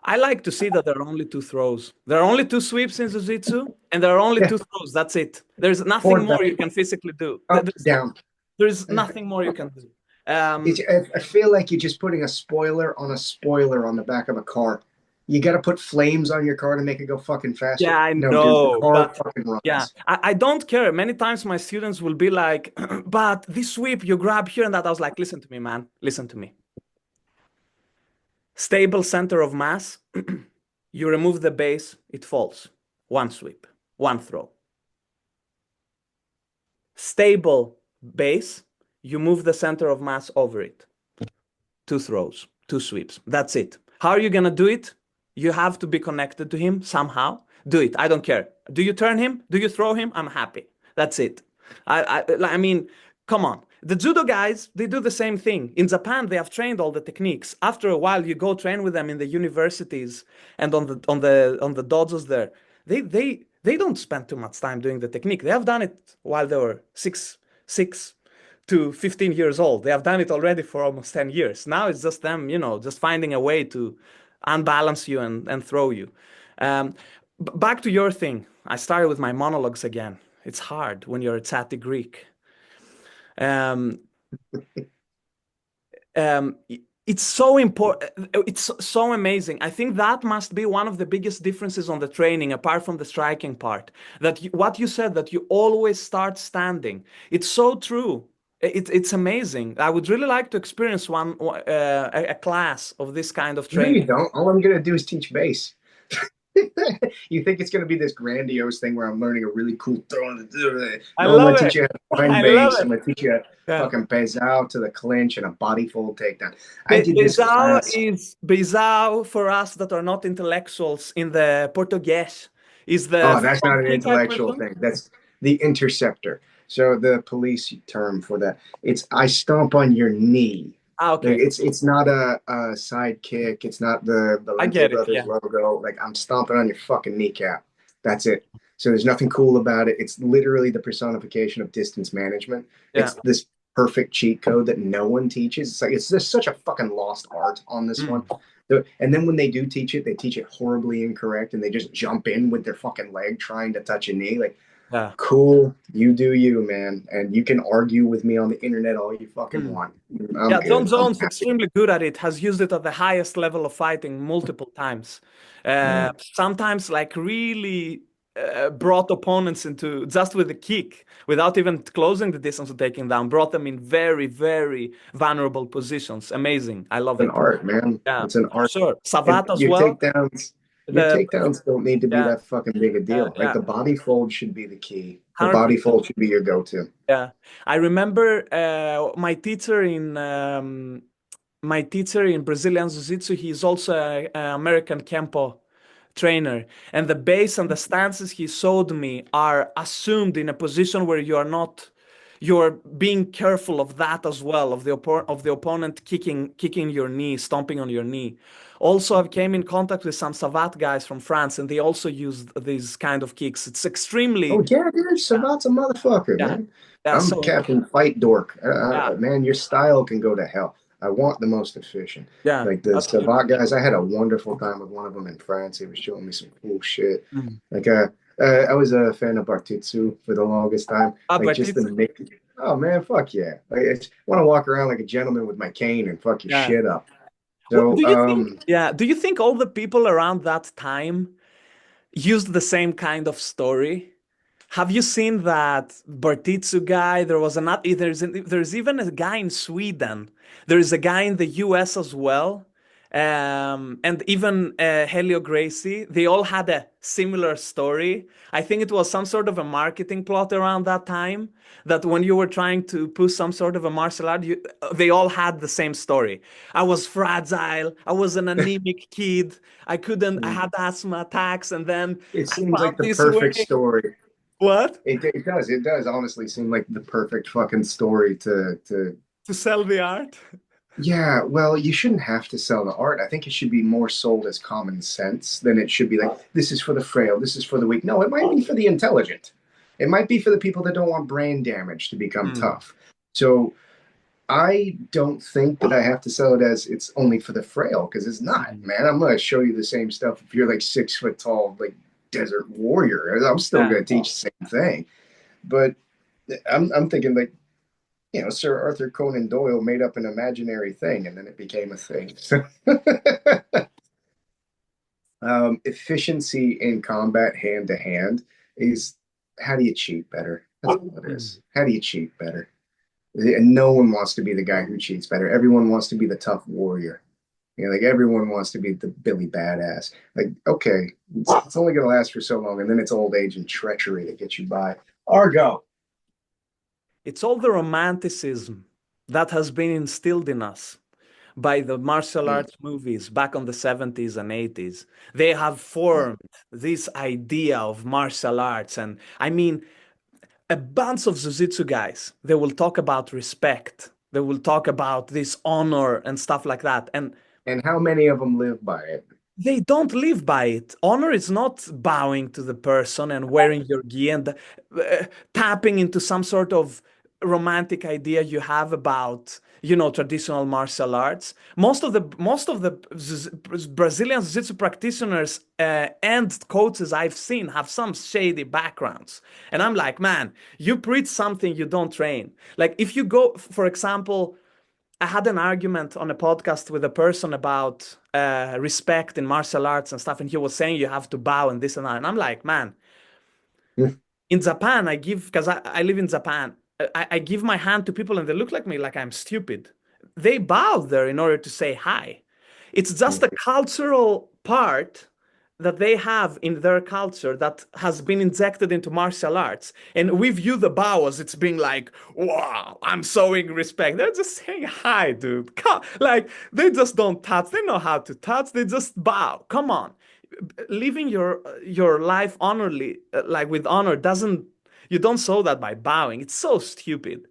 I like to see that there are only two throws. There are only two sweeps in Jiu-Jitsu, and there are only two throws. That's it. There's nothing more you can physically do. Up, down. There's nothing more you can do. I feel like you're just putting a spoiler on the back of a car. You got to put flames on your car to make it go fucking faster. Yeah, I No, know, dude, the car but fucking runs. yeah, I don't care. Many times my students will be like, but this sweep, you grab here and that. I was like, listen to me, man. Listen to me. Stable center of mass. You remove the base, it falls. One sweep, one throw. Stable base, you move the center of mass over it. Two throws, two sweeps. That's it. How are you going to do it? You have to be connected to him somehow. Do it. I don't care. Do you turn him? Do you throw him? I'm happy. That's it. I mean, come on. The judo guys, they do the same thing. In Japan, they have trained all the techniques. After a while, you go train with them in the universities and on the dojos there. They don't spend too much time doing the technique. They have done it while they were six to 15 years old. They have done it already for almost 10 years. Now it's just them, just finding a way to unbalance you and throw you. Back to your thing. I started with my monologues again. It's hard when you're a Tsati Greek. It's so important. It's so amazing. I think that must be one of the biggest differences on the training, apart from the striking part. That what you said, that you always start standing. It's so true. It's amazing. I would really like to experience a class of this kind of training. No, you don't. All I'm gonna do is teach base. You think it's going to be this grandiose thing where I'm learning a really cool throw? I'm going to teach you how to find base. I'm going to teach you fucking pesao to the clinch and a body fold takedown. I did this class. Pesao for us that are not intellectuals in the Portuguese is the. Oh, that's not an intellectual thing. That's the interceptor. So the police term for that, it's I stomp on your knee. Okay. It's not a side kick. It's not the Lente Brothers logo. Like, I'm stomping on your fucking kneecap. That's it. So there's nothing cool about it. It's literally the personification of distance management. Yeah. It's this perfect cheat code that no one teaches. It's like it's just such a fucking lost art on this one. So, and then when they do teach it, they teach it horribly incorrect, and they just jump in with their fucking leg trying to touch a knee. Like, cool, you do you, man, and you can argue with me on the internet all you fucking want. John Jones, extremely good at it, has used it at the highest level of fighting multiple times. Sometimes like really brought opponents into just with a kick without even closing the distance of taking down, brought them in very, very vulnerable positions. Amazing. I love it. It's an art, man. Yeah, it's an art. Sure. Savat as well. Your takedowns don't need to be that fucking big a deal. Like, the body fold should be the key. The 100%. Body fold should be your go-to. Yeah, I remember my teacher in Brazilian Jiu-Jitsu. He's also an American Kempo trainer, and the base and the stances he showed me are assumed in a position where you're being careful of that as well, of the opponent kicking your knee, stomping on your knee. Also, I came in contact with some Savat guys from France, and they also use these kind of kicks. It's extremely Oh yeah, dude, Savat's a motherfucker, yeah, man. yeah. I'm So Captain Fight Dork. yeah, Man, your style can go to hell. I want the most efficient. yeah, Like the absolutely. Savat guys, I had a wonderful time with one of them in France. He was showing me some cool shit. Mm. Like I was a fan of Bartitsu for the longest time. Ah, Like but just it's the make. Oh man, fuck yeah! Like, I just want to walk around like a gentleman with my cane and fuck your yeah. shit up. What So do you think? Yeah, do you think all the people around that time used the same kind of story? Have you seen that Bartitsu guy? There was another. There's even a guy in Sweden. There is a guy in the U.S. as well, and even Helio Gracie. They all had a similar story. I think it was some sort of a marketing plot around that time. That when you were trying to push some sort of a martial art, they all had the same story. I was fragile. I was an anemic kid. I couldn't. I um, had asthma attacks, and then it I seems found like the this way. perfect story. What? It does. It does honestly seem like the perfect fucking story to. To sell the art? Yeah, well, you shouldn't have to sell the art. I think it should be more sold as common sense than it should be like, this is for the frail, this is for the weak. No, it might be for the intelligent. It might be for the people that don't want brain damage to become Hmm. tough. So I don't think that I have to sell it as it's only for the frail because it's not, Hmm. man. I'm gonna show you the same stuff if you're like 6 foot tall, like desert warrior. I'm still Yeah. gonna teach the same thing. But I'm thinking like, Sir Arthur Conan Doyle made up an imaginary thing and then it became a thing. So efficiency in combat hand to hand is how do you cheat better? That's what it Hmm. is. How do you cheat better? And no one wants to be the guy who cheats better. Everyone wants to be the tough warrior. Like everyone wants to be the Billy Badass. Like, okay, it's only going to last for so long, and then it's old age and treachery that gets you by. Argo. It's all the romanticism that has been instilled in us by the martial Mm. arts movies back on the 70s and 80s. They have formed this idea of martial arts. And I mean, a bunch of Jiu-Jitsu guys, they will talk about respect. They will talk about this honor and stuff like that. And And how many of them live by it? they don't live by it. Honor is not bowing to the person and wearing your gi and tapping into some sort of romantic idea you have about, traditional martial arts. Most of the Brazilian jiu-jitsu practitioners and coaches I've seen have some shady backgrounds. And I'm like, man, you preach something you don't train. Like if you go, for example, I had an argument on a podcast with a person about respect in martial arts and stuff, and he was saying you have to bow and this and that. And I'm like, man, in Japan, because I live in Japan, I give my hand to people and they look like me like I'm stupid. They bow there in order to say hi. It's just a cultural part that they have in their culture that has been injected into martial arts. And we view the bow as it's being like, wow, I'm showing respect. They're just saying hi, dude. Like, they just don't touch. They know how to touch. They just bow. Come on. Living your life honorably, like with honor, doesn't, you don't show that by bowing. It's so stupid.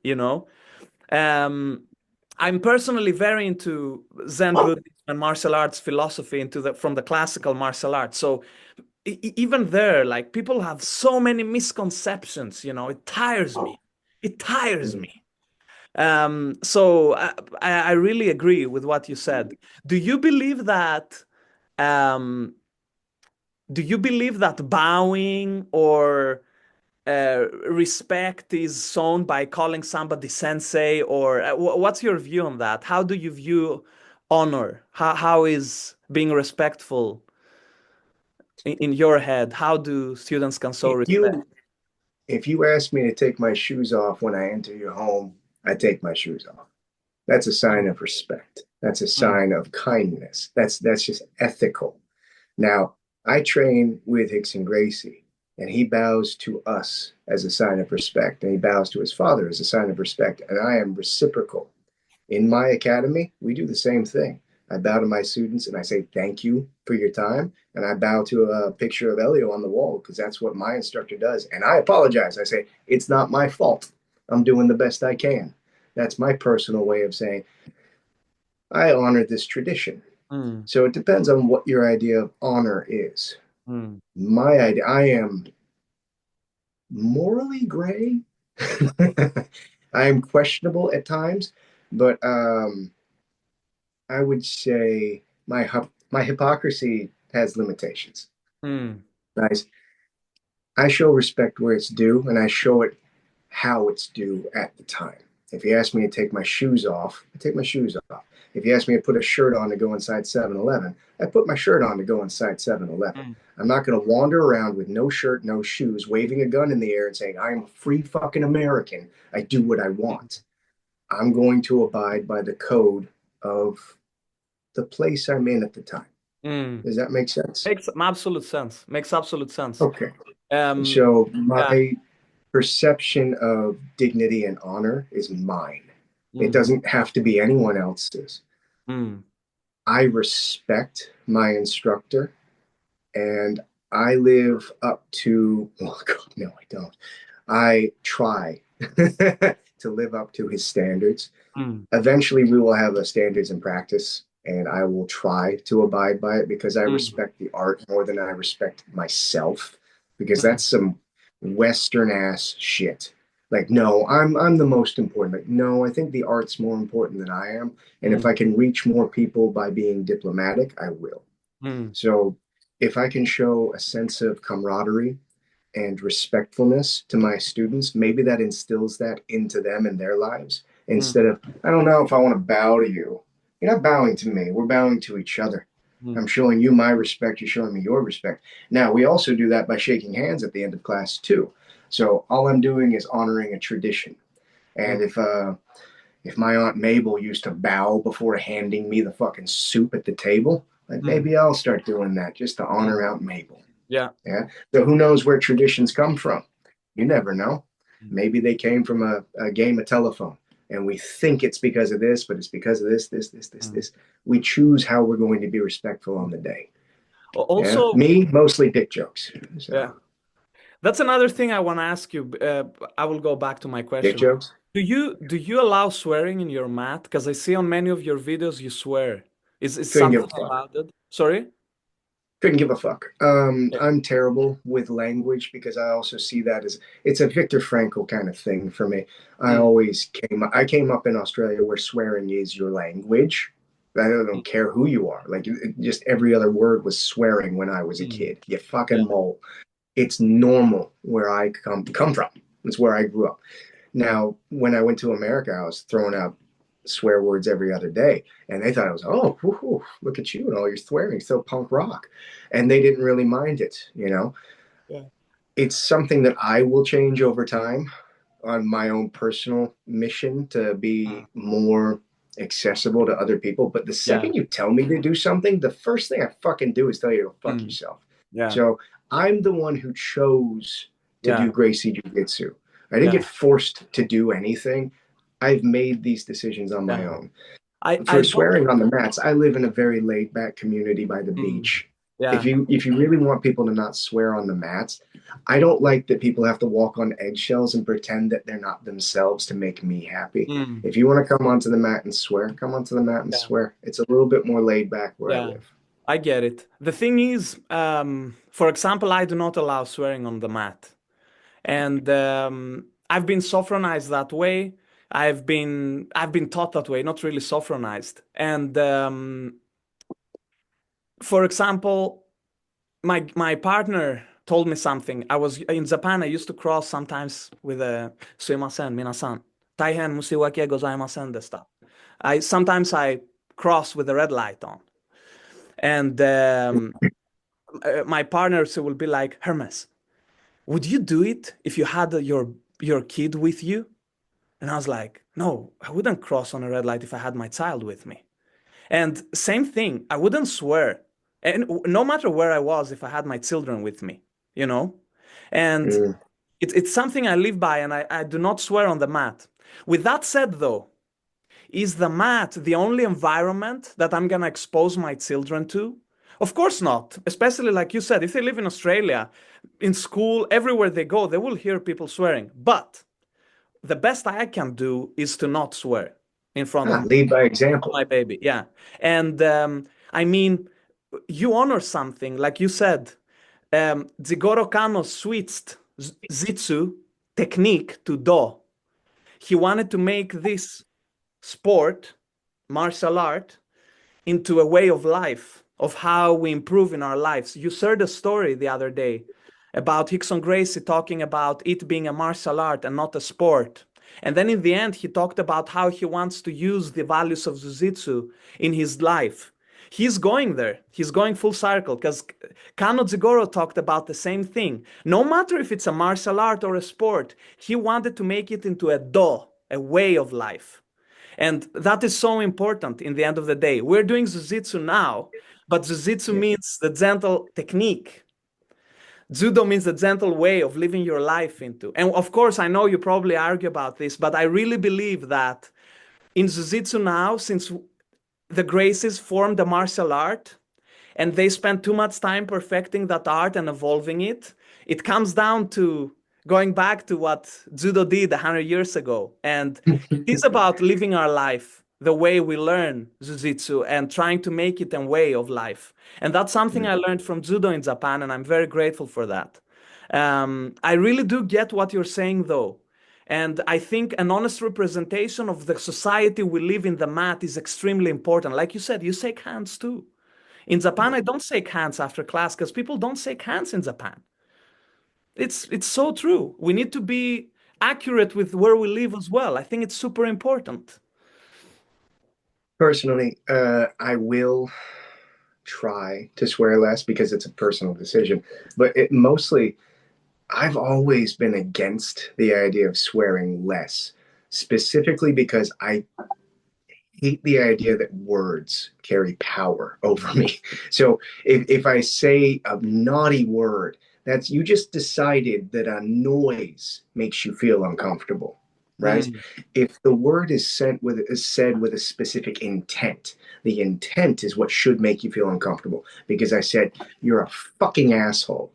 Um, I'm personally very into Zen Buddhism and martial arts philosophy from the classical martial arts. So even there, like people have so many misconceptions, it tires me. It tires me. So I really agree with what you said. Do you believe that um, do you believe that bowing or respect is shown by calling somebody sensei, or what's your view on that? How do you view honor? How is being respectful in your head? How do students can show If respect? you if you ask me to take my shoes off when I enter your home, I take my shoes off. That's a sign of respect. That's a Mm, sign of kindness. That's just ethical. Now, I train with Hickson Gracie, and he bows to us as a sign of respect, and he bows to his father as a sign of respect, and I am reciprocal. In my academy, we do the same thing. I bow to my students and I say, thank you for your time. And I bow to a picture of Elio on the wall because that's what my instructor does. And I apologize. I say, it's not my fault. I'm doing the best I can. That's my personal way of saying, I honor this tradition. Mm. So it depends on what your idea of honor is. Mm. My idea, I am morally gray. I am questionable at times, but I would say my hypocrisy has limitations. Mm. Nice. I show respect where it's due, and I show it how it's due at the time. If you ask me to take my shoes off, I take my shoes off. If you ask me to put a shirt on to go inside 7-Eleven, I put my shirt on to go inside 7-Eleven. Mm. I'm not going to wander around with no shirt, no shoes, waving a gun in the air and saying, I'm a free fucking American. I do what I want. I'm going to abide by the code of the place I'm in at the time. Mm. Does that make sense? Makes absolute sense. Makes absolute sense. Okay. Um, So yeah. my perception of dignity and honor is mine. It Mm. doesn't have to be anyone else's. Mm. I respect my instructor and I live up to, oh God, no, I don't. I try to live up to his standards. Mm. Eventually, we will have a standards and practice, and I will try to abide by it because I Mm. respect the art more than I respect myself, because Mm. that's some Western ass shit. Like, no, I'm the most important. Like, no, I think the art's more important than I am. And if Mm. I can reach more people by being diplomatic, I will. Mm. So if I can show a sense of camaraderie and respectfulness to my students, maybe that instills that into them in their lives Mm. instead of, I don't know if I want to bow to you. You're not bowing to me. We're bowing to each other. Mm. I'm showing you my respect. You're showing me your respect. Now, we also do that by shaking hands at the end of class, too. So all I'm doing is honoring a tradition. And Mm. if my Aunt Mabel used to bow before handing me the fucking soup at the table, like Mm. maybe I'll start doing that just to honor Mm. Aunt Mabel. Yeah. Yeah. So who knows where traditions come from? You never know. Mm. Maybe they came from a game of telephone and we think it's because of this, but it's because of Mm. this. We choose how we're going to be respectful on the day. Yeah. Also, Me, mostly dick jokes. So, yeah, that's another thing I want to ask you. I will go back to my dick question. jokes? Do you allow swearing in your mat? Because I see on many of your videos you swear. Is Couldn't give something a fuck. about it? Sorry? Couldn't give a fuck. Yeah. I'm terrible with language because I also see that as it's a Viktor Frankl kind of thing for me. Mm. I came up in Australia where swearing is your language. I don't care who you are. Like just every other word was swearing when I was a Mm. kid. You Yeah. fucking mole. It's normal where I come from. It's where I grew up. Now, when I went to America, I was throwing out swear words every other day, and they thought I was, oh, whoo, look at you and all your swearing, so punk rock, and they didn't really mind it. Yeah. It's something that I will change over time on my own personal mission to Mm. be more accessible to other people. But the Yeah. second you tell me to do something, the first thing I fucking do is tell you to go fuck Mm. yourself. Yeah. So I'm the one who chose to Yeah. do Gracie Jiu Jitsu. I didn't Yeah. get forced to do anything. I've made these decisions on my Yeah. own. I For don't. swearing on the mats, I live in a very laid back community by the Mm. beach. If Yeah. you really want people to not swear on the mats, I don't like that people have to walk on eggshells and pretend that they're not themselves to make me happy. Mm. If you want to come onto the mat and swear, come onto the mat and Yeah. swear. It's a little bit more laid back where I Yeah. live. I get it. The thing is, for example, I do not allow swearing on the mat. And I've been sophronized that way. I've been taught that way, not really sophronized. And for example, my partner told me something. I was in Japan. I used to cross sometimes with a suimasen, minasan. Taihen mushiwake gozaimasen deshita. I cross with the red light on. And my partners will be like, Hermes, would you do it if you had your kid with you? And I was like, no, I wouldn't cross on a red light if I had my child with me. And same thing, I wouldn't swear. And no matter where I was, if I had my children with me, you know? And Mm. it's something I live by, and I do not swear on the mat. With that said, though, is the mat the only environment that I'm going to expose my children to? Of course not. Especially like you said, if they live in Australia, in school, everywhere they go, they will hear people swearing. But the best I can do is to not swear in front of Lead by example. my baby. Yeah. And I mean, you honor something, like you said, Jigoro Kano switched Jitsu technique to Do. He wanted to make this sport, martial art, into a way of life, of how we improve in our lives. You heard a story the other day about Rickson Gracie talking about it being a martial art and not a sport. And then in the end, he talked about how he wants to use the values of Jiu-Jitsu in his life. He's going there. He's going full circle because Kano Jigoro talked about the same thing. No matter if it's a martial art or a sport, he wanted to make it into a do, a way of life. And that is so important in the end of the day. We're doing Jiu-Jitsu now, but Jiu-Jitsu means the gentle technique. Judo means the gentle way of living your life into. And of course, I know you probably argue about this, but I really believe that in Jiu-Jitsu now, since the Gracies formed a martial art and they spend too much time perfecting that art and evolving it, it comes down to going back to what Judo did 100 years ago. And it's about living our life the way we learn Jiu-Jitsu and trying to make it a way of life. And that's something I learned from Judo in Japan, and I'm very grateful for that. I really do get what you're saying, though. And I think an honest representation of the society we live in, the mat, is extremely important. Like you said, you shake hands too. In Japan, I don't shake hands after class because people don't shake hands in Japan. It's so true. We need to be accurate with where we live as well. I think it's super important. Personally, I will try to swear less because it's a personal decision. But it mostly, I've always been against the idea of swearing less, specifically because I hate the idea that words carry power over me. So if I say a naughty word, that's, you just decided that a noise makes you feel uncomfortable, right? If the word is said with a specific intent, the intent is what should make you feel uncomfortable. Because I said, you're a fucking asshole.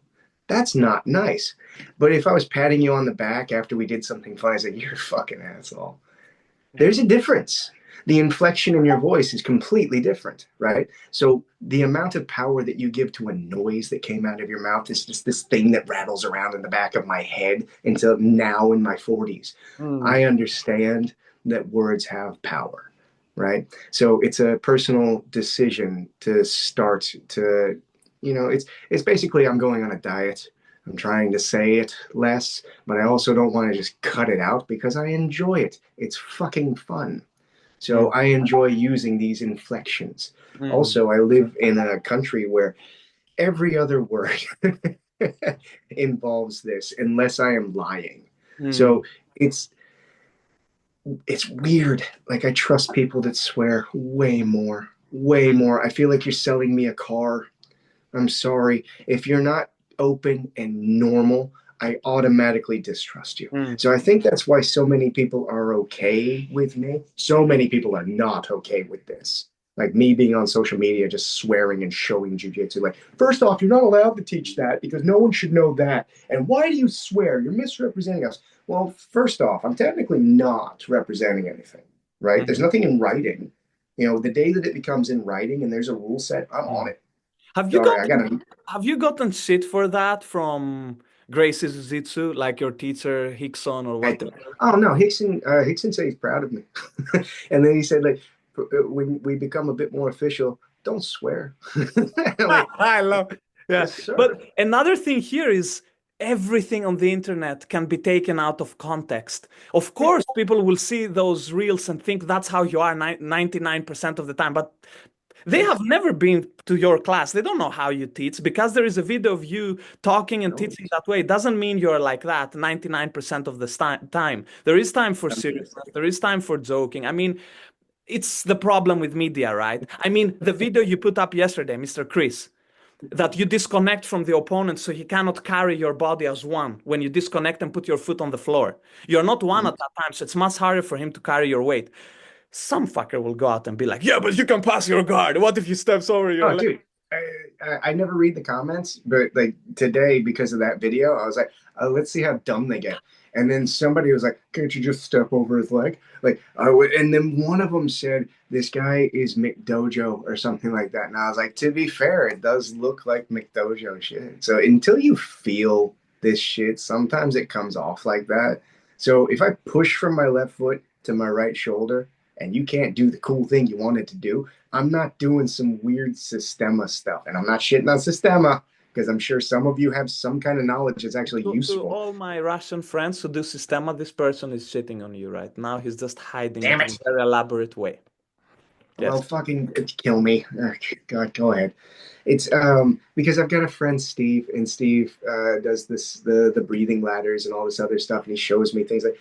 That's not nice. But if I was patting you on the back after we did something fun, I said, you're a fucking asshole. There's a difference. The inflection in your voice is completely different, right? So the amount of power that you give to a noise that came out of your mouth is just this thing that rattles around in the back of my head until now in my 40s. I understand that words have power, right? So it's a personal decision to start to, you know, it's basically, I'm going on a diet. I'm trying to say it less, but I also don't want to just cut it out because I enjoy it. It's fucking fun. So I enjoy using these inflections. Also, I live in a country where every other word involves this, unless I am lying. So it's weird. Like, I trust people that swear way more, way more. I feel like you're selling me a car. I'm sorry. If you're not open and normal, I automatically distrust you. So I think that's why so many people are okay with me. So many people are not okay with this. Like me being on social media, just swearing and showing jiu-jitsu. Like, first off, you're not allowed to teach that because no one should know that. And why do you swear? You're misrepresenting us. Well, first off, I'm technically not representing anything, right? There's nothing in writing. You know, the day that it becomes in writing and there's a rule set, I'm on it. Have you gotten shit for that from Gracie Jiu-Jitsu, like your teacher Hickson or what? Oh no, Hickson said he's proud of me, and then he said, like, when we become a bit more official, don't swear. Like, I love, yeah. yes, But another thing here is everything on the internet can be taken out of context. Of course, people will see those reels and think that's how you are 99% of the time, but they have never been to your class. They don't know how you teach. Because there is a video of you talking and teaching that way, it doesn't mean you're like that 99% of the time. There is time for seriousness. There is time for joking. I mean, it's the problem with media, right? I mean, the video you put up yesterday, Mr. Chris, that you disconnect from the opponent so he cannot carry your body as one when you disconnect and put your foot on the floor. You're not one at that time, so it's much harder for him to carry your weight. some fucker will go out and be like, yeah, but you can pass your guard. What if he steps over your Oh, leg? dude, I never read the comments, but like today, because of that video, I was like, let's see how dumb they get. And then somebody was like, can't you just step over his leg? Like, and then one of them said, this guy is McDojo or something like that. And I was like, to be fair, it does look like McDojo shit. So until you feel this shit, sometimes it comes off like that. So if I push from my left foot to my right shoulder and you can't do the cool thing you wanted to do, I'm not doing some weird Sistema stuff. And I'm not shitting on Sistema because I'm sure some of you have some kind of knowledge that's actually To useful. all my Russian friends who do Sistema, this person is shitting on you right now. He's just hiding Damn it in it. a very elaborate way. Yes. Well, fucking kill me. God, go ahead. It's because I've got a friend, Steve, and Steve does the breathing ladders and all this other stuff, and he shows me things like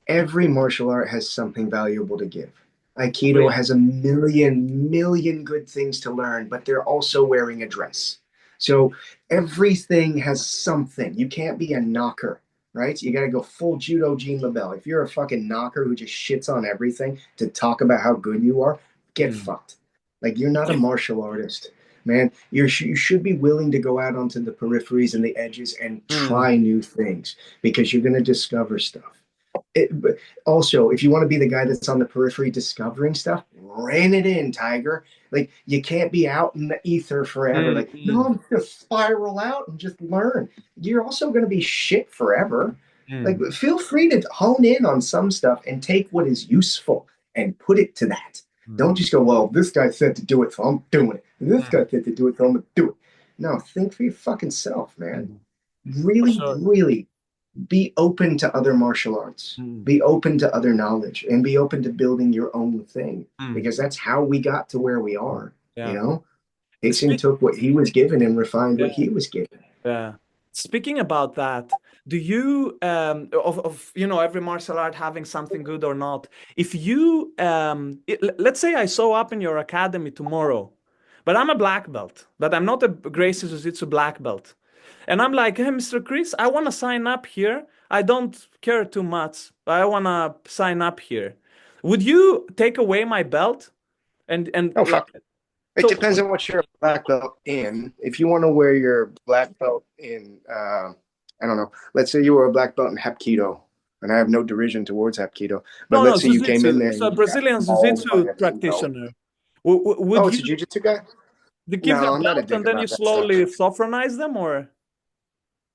every martial art has something valuable to give. Aikido has a million good things to learn, but they're also wearing a dress. So everything has something. You can't be a knocker, right? You got to go full judo Jean LaBelle. If you're a fucking knocker who just shits on everything to talk about how good you are, get fucked. Like, you're not a martial artist, man. You should be willing to go out onto the peripheries and the edges and try new things because you're going to discover stuff. But also, if you want to be the guy that's on the periphery discovering stuff, rein it in, Tiger. Like, you can't be out in the ether forever. Like, no, I'm just spiral out and just learn. You're also going to be shit forever. Like, feel free to hone in on some stuff and take what is useful and put it to that. Don't just go, well, this guy said to do it, so I'm doing it. And this guy said to do it, so I'm going to do it. No, think for your fucking self, man. Really be open to other martial arts. Be open to other knowledge and be open to building your own thing because that's how we got to where we are. You know, Hickson took what he was given and refined what he was given. Yeah. Speaking about that, do you of you know, every martial art having something good or not? If you let's say I show up in your academy tomorrow, but I'm a black belt, but I'm not a Gracie Jiu Jitsu black belt. And I'm like, hey, Mr. Chris, I want to sign up here. I don't care too much, but I want to sign up here. Would you take away my belt? And oh, fuck. It depends on what you're a black belt in. If you want to wear your black belt in, I don't know, let's say you were a black belt in Hapkido, and I have no derision towards Hapkido, but let's say you came in there. So a Brazilian Jiu-Jitsu practitioner. Would it's a Jiu-Jitsu guy? You give No, them I'm not a belt dick and then you about that slowly stuff. sophronize them, or?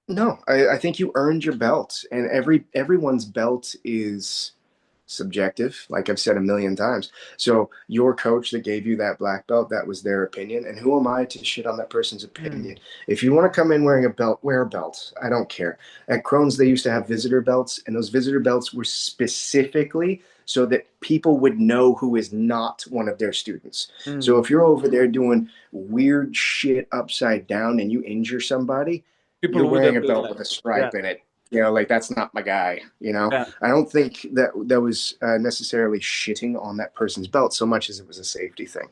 No, I think you earned your belt, and everyone's belt is subjective, like I've said a million times. So your coach that gave you that black belt, that was their opinion, and who am I to shit on that person's opinion? If you want to come in wearing a belt, wear a belt. I don't care. At Crohn's, they used to have visitor belts, and those visitor belts were specifically so that people would know who is not one of their students. So if you're over there doing weird shit upside down and you injure somebody, you're wearing a belt with a stripe in it. You know, like, that's not my guy, you know? Yeah. I don't think that was necessarily shitting on that person's belt so much as it was a safety thing.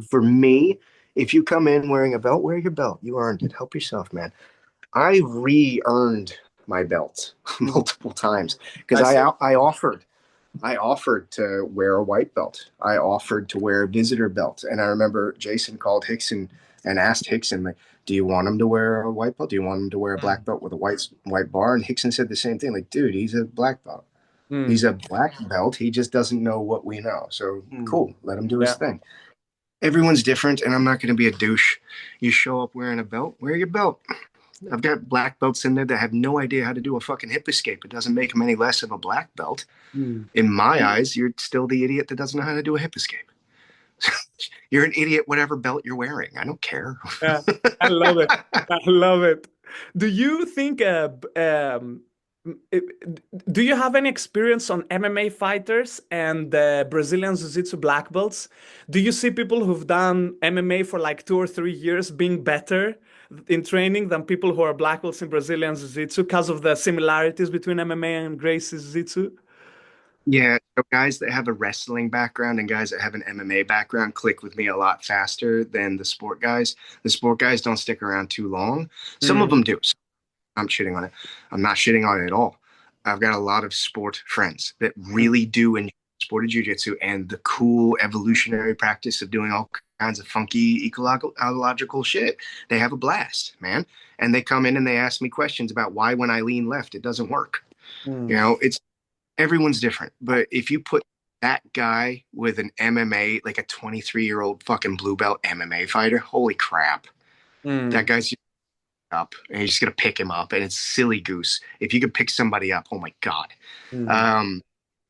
For me, if you come in wearing a belt, wear your belt. You earned it. Help yourself, man. I re-earned my belt multiple times because I offered to wear a white belt. I offered to wear a visitor belt. And I remember Jason called Hickson and asked Hickson, like, do you want him to wear a white belt? Do you want him to wear a black belt with a white bar? And Hickson said the same thing. Like, dude, he's a black belt. He's a black belt. He just doesn't know what we know. So cool. Let him do his thing. Everyone's different, and I'm not going to be a douche. You show up wearing a belt, wear your belt. I've got black belts in there that have no idea how to do a fucking hip escape. It doesn't make them any less of a black belt. In my eyes, you're still the idiot that doesn't know how to do a hip escape. You're an idiot whatever belt you're wearing. I don't care. Yeah, I love it. I love it. Do you think do you have any experience on MMA fighters and Brazilian Jiu-Jitsu black belts? Do you see people who've done MMA for like 2 or 3 years being better in training than people who are black belts in Brazilian Jiu-Jitsu because of the similarities between MMA and Gracie Jiu-Jitsu? Yeah, so guys that have a wrestling background and guys that have an MMA background click with me a lot faster than the sport guys. The sport guys don't stick around too long. Some of them do. I'm shitting on it. I'm not shitting on it at all. I've got a lot of sport friends that really do enjoy sport of jiu-jitsu and the cool evolutionary practice of doing all kinds of funky ecological shit. They have a blast, man. And they come in and they ask me questions about why when I lean left, it doesn't work. You know, it's everyone's different. But if you put that guy with an MMA, like a 23-year-old fucking blue belt MMA fighter, holy crap. That guy's up and you're just gonna pick him up and it's silly goose. If you could pick somebody up, oh my God.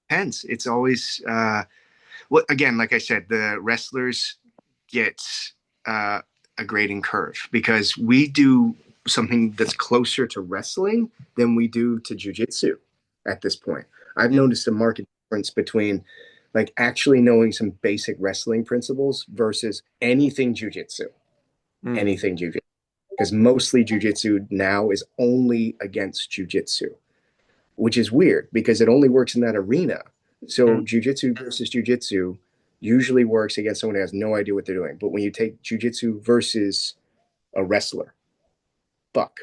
Hence, it's always well, again, like I said, the wrestlers get a grading curve because we do something that's closer to wrestling than we do to jiu-jitsu at this point. I've noticed a marked difference between like actually knowing some basic wrestling principles versus anything jiu-jitsu. Anything jiu-jitsu. Because mostly jiu-jitsu now is only against jiu-jitsu, which is weird because it only works in that arena. So jiu-jitsu versus jiu-jitsu usually works against someone who has no idea what they're doing. But when you take jiu-jitsu versus a wrestler, fuck.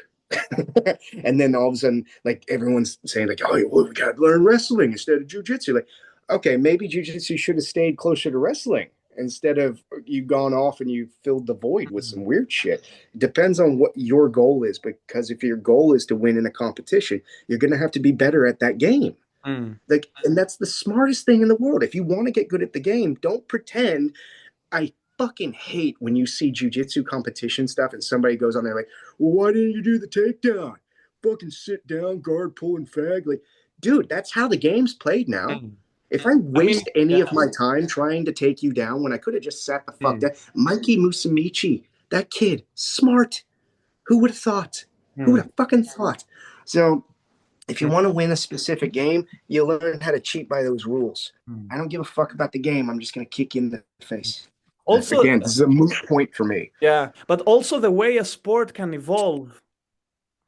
And then all of a sudden, like everyone's saying like, oh, well, we got to learn wrestling instead of jiu-jitsu. Like, okay, maybe jiu-jitsu should have stayed closer to wrestling instead of you gone off and you filled the void with some weird shit. It depends on what your goal is, because if your goal is to win in a competition, you're going to have to be better at that game. Like, and that's the smartest thing in the world. If you want to get good at the game, don't pretend. I fucking hate when you see jiu-jitsu competition stuff and somebody goes on there like, well, why didn't you do the takedown? Fucking sit down, guard, pull, and fag. Like, dude, that's how the game's played now. If I waste any of my time trying to take you down when I could have just sat the fuck down. Mikey Musumeci, that kid, smart. Who would have thought? Who would have fucking thought? So if you want to win a specific game, you learn how to cheat by those rules. I don't give a fuck about the game. I'm just going to kick you in the face. Also, again, this is a moot point for me. Yeah, but also the way a sport can evolve,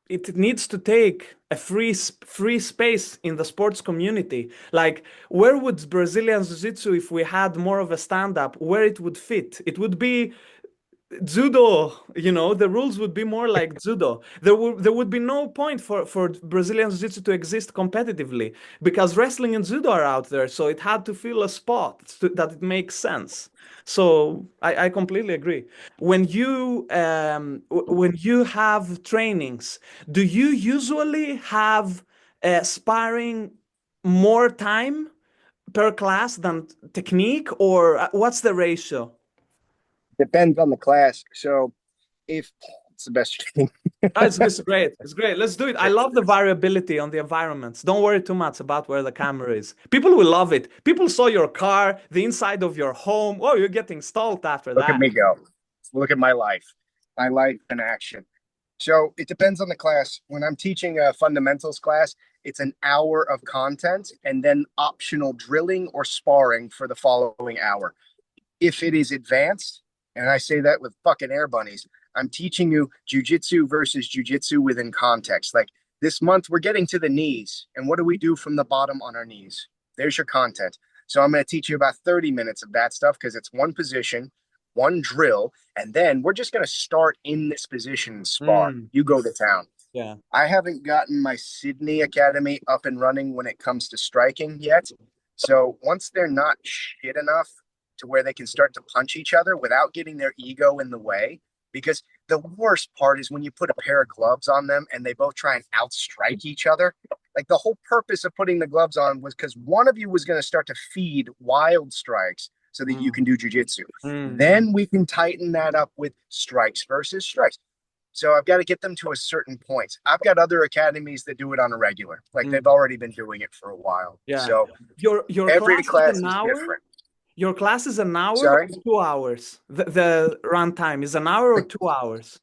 it needs to take a free space in the sports community. Like, where would Brazilian Jiu-Jitsu, if we had more of a stand-up, where it would fit? It would be judo, you know, the rules would be more like judo. There would be no point for Brazilian Jiu-Jitsu to exist competitively because wrestling and judo are out there, so it had to fill a spot that it makes sense. So I completely agree. When you have trainings, do you usually have sparring more time per class than technique, or what's the ratio? Depends on the class. So if it's the best thing. It's great. It's great. Let's do it. I love the variability on the environments. Don't worry too much about where the camera is. People will love it. People saw your car, the inside of your home. Oh, you're getting stalled after that. Look at me go. Look at my life. My life in action. So it depends on the class. When I'm teaching a fundamentals class, it's an hour of content and then optional drilling or sparring for the following hour. If it is advanced, and I say that with fucking air bunnies, I'm teaching you jiu-jitsu versus jiu-jitsu within context. Like this month, we're getting to the knees. And what do we do from the bottom on our knees? There's your content. So I'm going to teach you about 30 minutes of that stuff because it's one position, one drill. And then we're just going to start in this position and spar. You go to town. Yeah. I haven't gotten my Sydney Academy up and running when it comes to striking yet. So once they're not shit enough to where they can start to punch each other without getting their ego in the way. Because the worst part is when you put a pair of gloves on them and they both try and outstrike each other. Like the whole purpose of putting the gloves on was because one of you was going to start to feed wild strikes so that you can do jiu-jitsu. Then we can tighten that up with strikes versus strikes. So I've got to get them to a certain point. I've got other academies that do it on a regular. Like they've already been doing it for a while. Yeah. So your every class is hour? different. Your class is an hour Sorry? or 2 hours? The run time is an hour or 2 hours?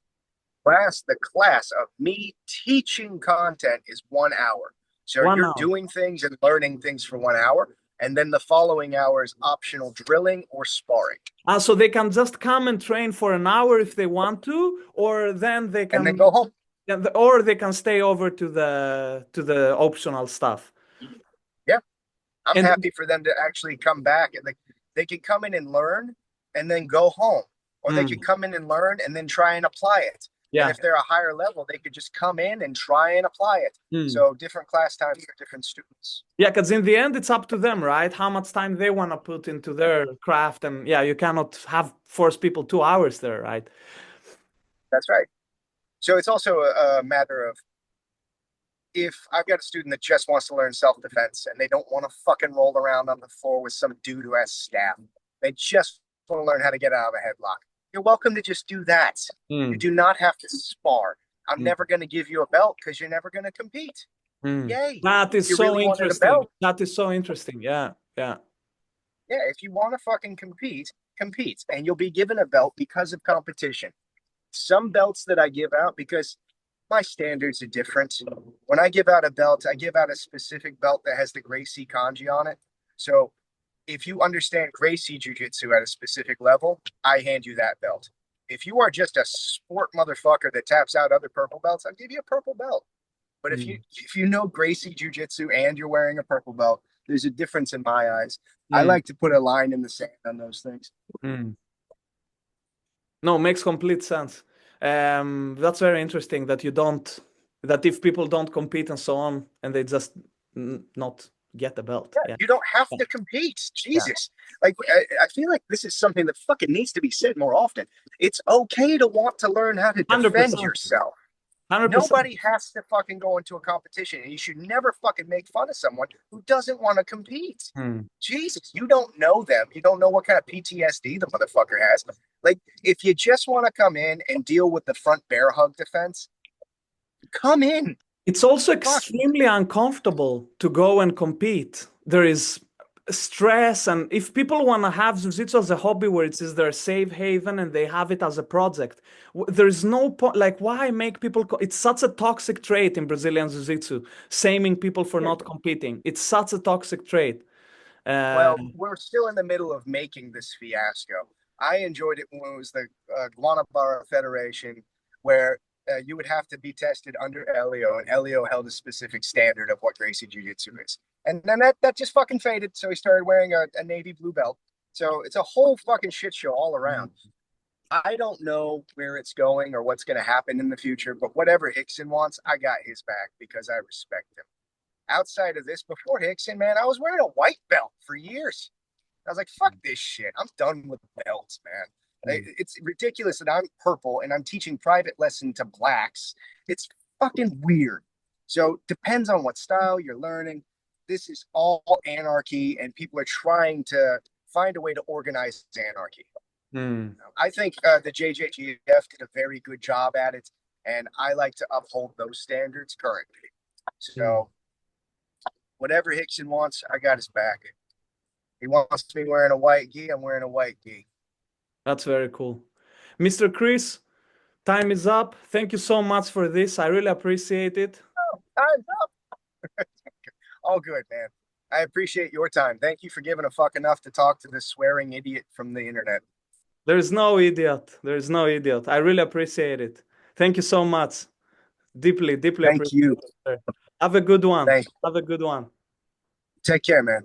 The class of me teaching content is 1 hour. So you're doing things and learning things for 1 hour. And then the following hour is optional drilling or sparring. So they can just come and train for an hour if they want to, or then they can and then go home. Or they can stay over to the optional stuff. Yeah. I'm happy for them to actually come back and they can come in and learn and then go home. Or they can come in and learn and then try and apply it. Yeah. And if they're a higher level, they could just come in and try and apply it. So different class times for different students. Yeah, because in the end, it's up to them, right? How much time they want to put into their craft. And yeah, you cannot force people 2 hours there, right? That's right. So it's also a matter of, if I've got a student that just wants to learn self-defense and they don't want to fucking roll around on the floor with some dude who has staff, they just want to learn how to get out of a headlock, you're welcome to just do that. You do not have to spar. I'm never going to give you a belt because you're never going to compete. Yay. That is so interesting. That is so interesting. Yeah. Yeah. Yeah. If you want to fucking compete, compete. And you'll be given a belt because of competition. Some belts that I give out, because my standards are different. When I give out a belt, I give out a specific belt that has the Gracie kanji on it. So if you understand Gracie Jiu Jitsu at a specific level, I hand you that belt. If you are just a sport motherfucker that taps out other purple belts, I'll give you a purple belt. But if you know Gracie Jiu Jitsu and you're wearing a purple belt, there's a difference in my eyes. I like to put a line in the sand on those things. No, makes complete sense. That's very interesting that that if people don't compete and so on, and they just not get the belt. Yeah, you don't have to compete. Jesus. Like, I feel like this is something that fucking needs to be said more often. It's okay to want to learn how to defend 100%. yourself. 100%. Nobody has to fucking go into a competition, and you should never fucking make fun of someone who doesn't want to compete. Jesus, you don't know them. You don't know what kind of PTSD the motherfucker has. Like, if you just want to come in and deal with the front bear hug defense, come in. It's also extremely uncomfortable to go and compete. There is stress, and if people want to have Jiu-Jitsu as a hobby where it is their safe haven and they have it as a project, there is no point. Like, why make people it's such a toxic trait in Brazilian Jiu-Jitsu, shaming people for not competing. It's such a toxic trait. Well, we're still in the middle of making this fiasco. I enjoyed it when it was the Guanabara Federation, where you would have to be tested under Elio, and Elio held a specific standard of what Gracie Jiu-Jitsu is. And then that just fucking faded, so he started wearing a navy blue belt. So it's a whole fucking shit show all around. I don't know where it's going or what's going to happen in the future, but whatever Hickson wants, I got his back because I respect him. Outside of this, before Hickson, man, I was wearing a white belt for years. I was like, fuck this shit. I'm done with belts, man. It's ridiculous that I'm purple and I'm teaching private lesson to blacks. It's fucking weird. So depends on what style you're learning. This is all anarchy, and people are trying to find a way to organize anarchy. I think the JJGF did a very good job at it, and I like to uphold those standards currently. So whatever Hickson wants, I got his back. He wants me wearing a white gi, I'm wearing a white gi. That's very cool. Mr. Chris, time is up. Thank you so much for this. I really appreciate it. Oh, time's up. All good, man. I appreciate your time. Thank you for giving a fuck enough to talk to this swearing idiot from the internet. There's no idiot. There's no idiot. I really appreciate it. Thank you so much. Deeply, deeply Thank you. Have a good one. Thanks. Have a good one. Take care, man.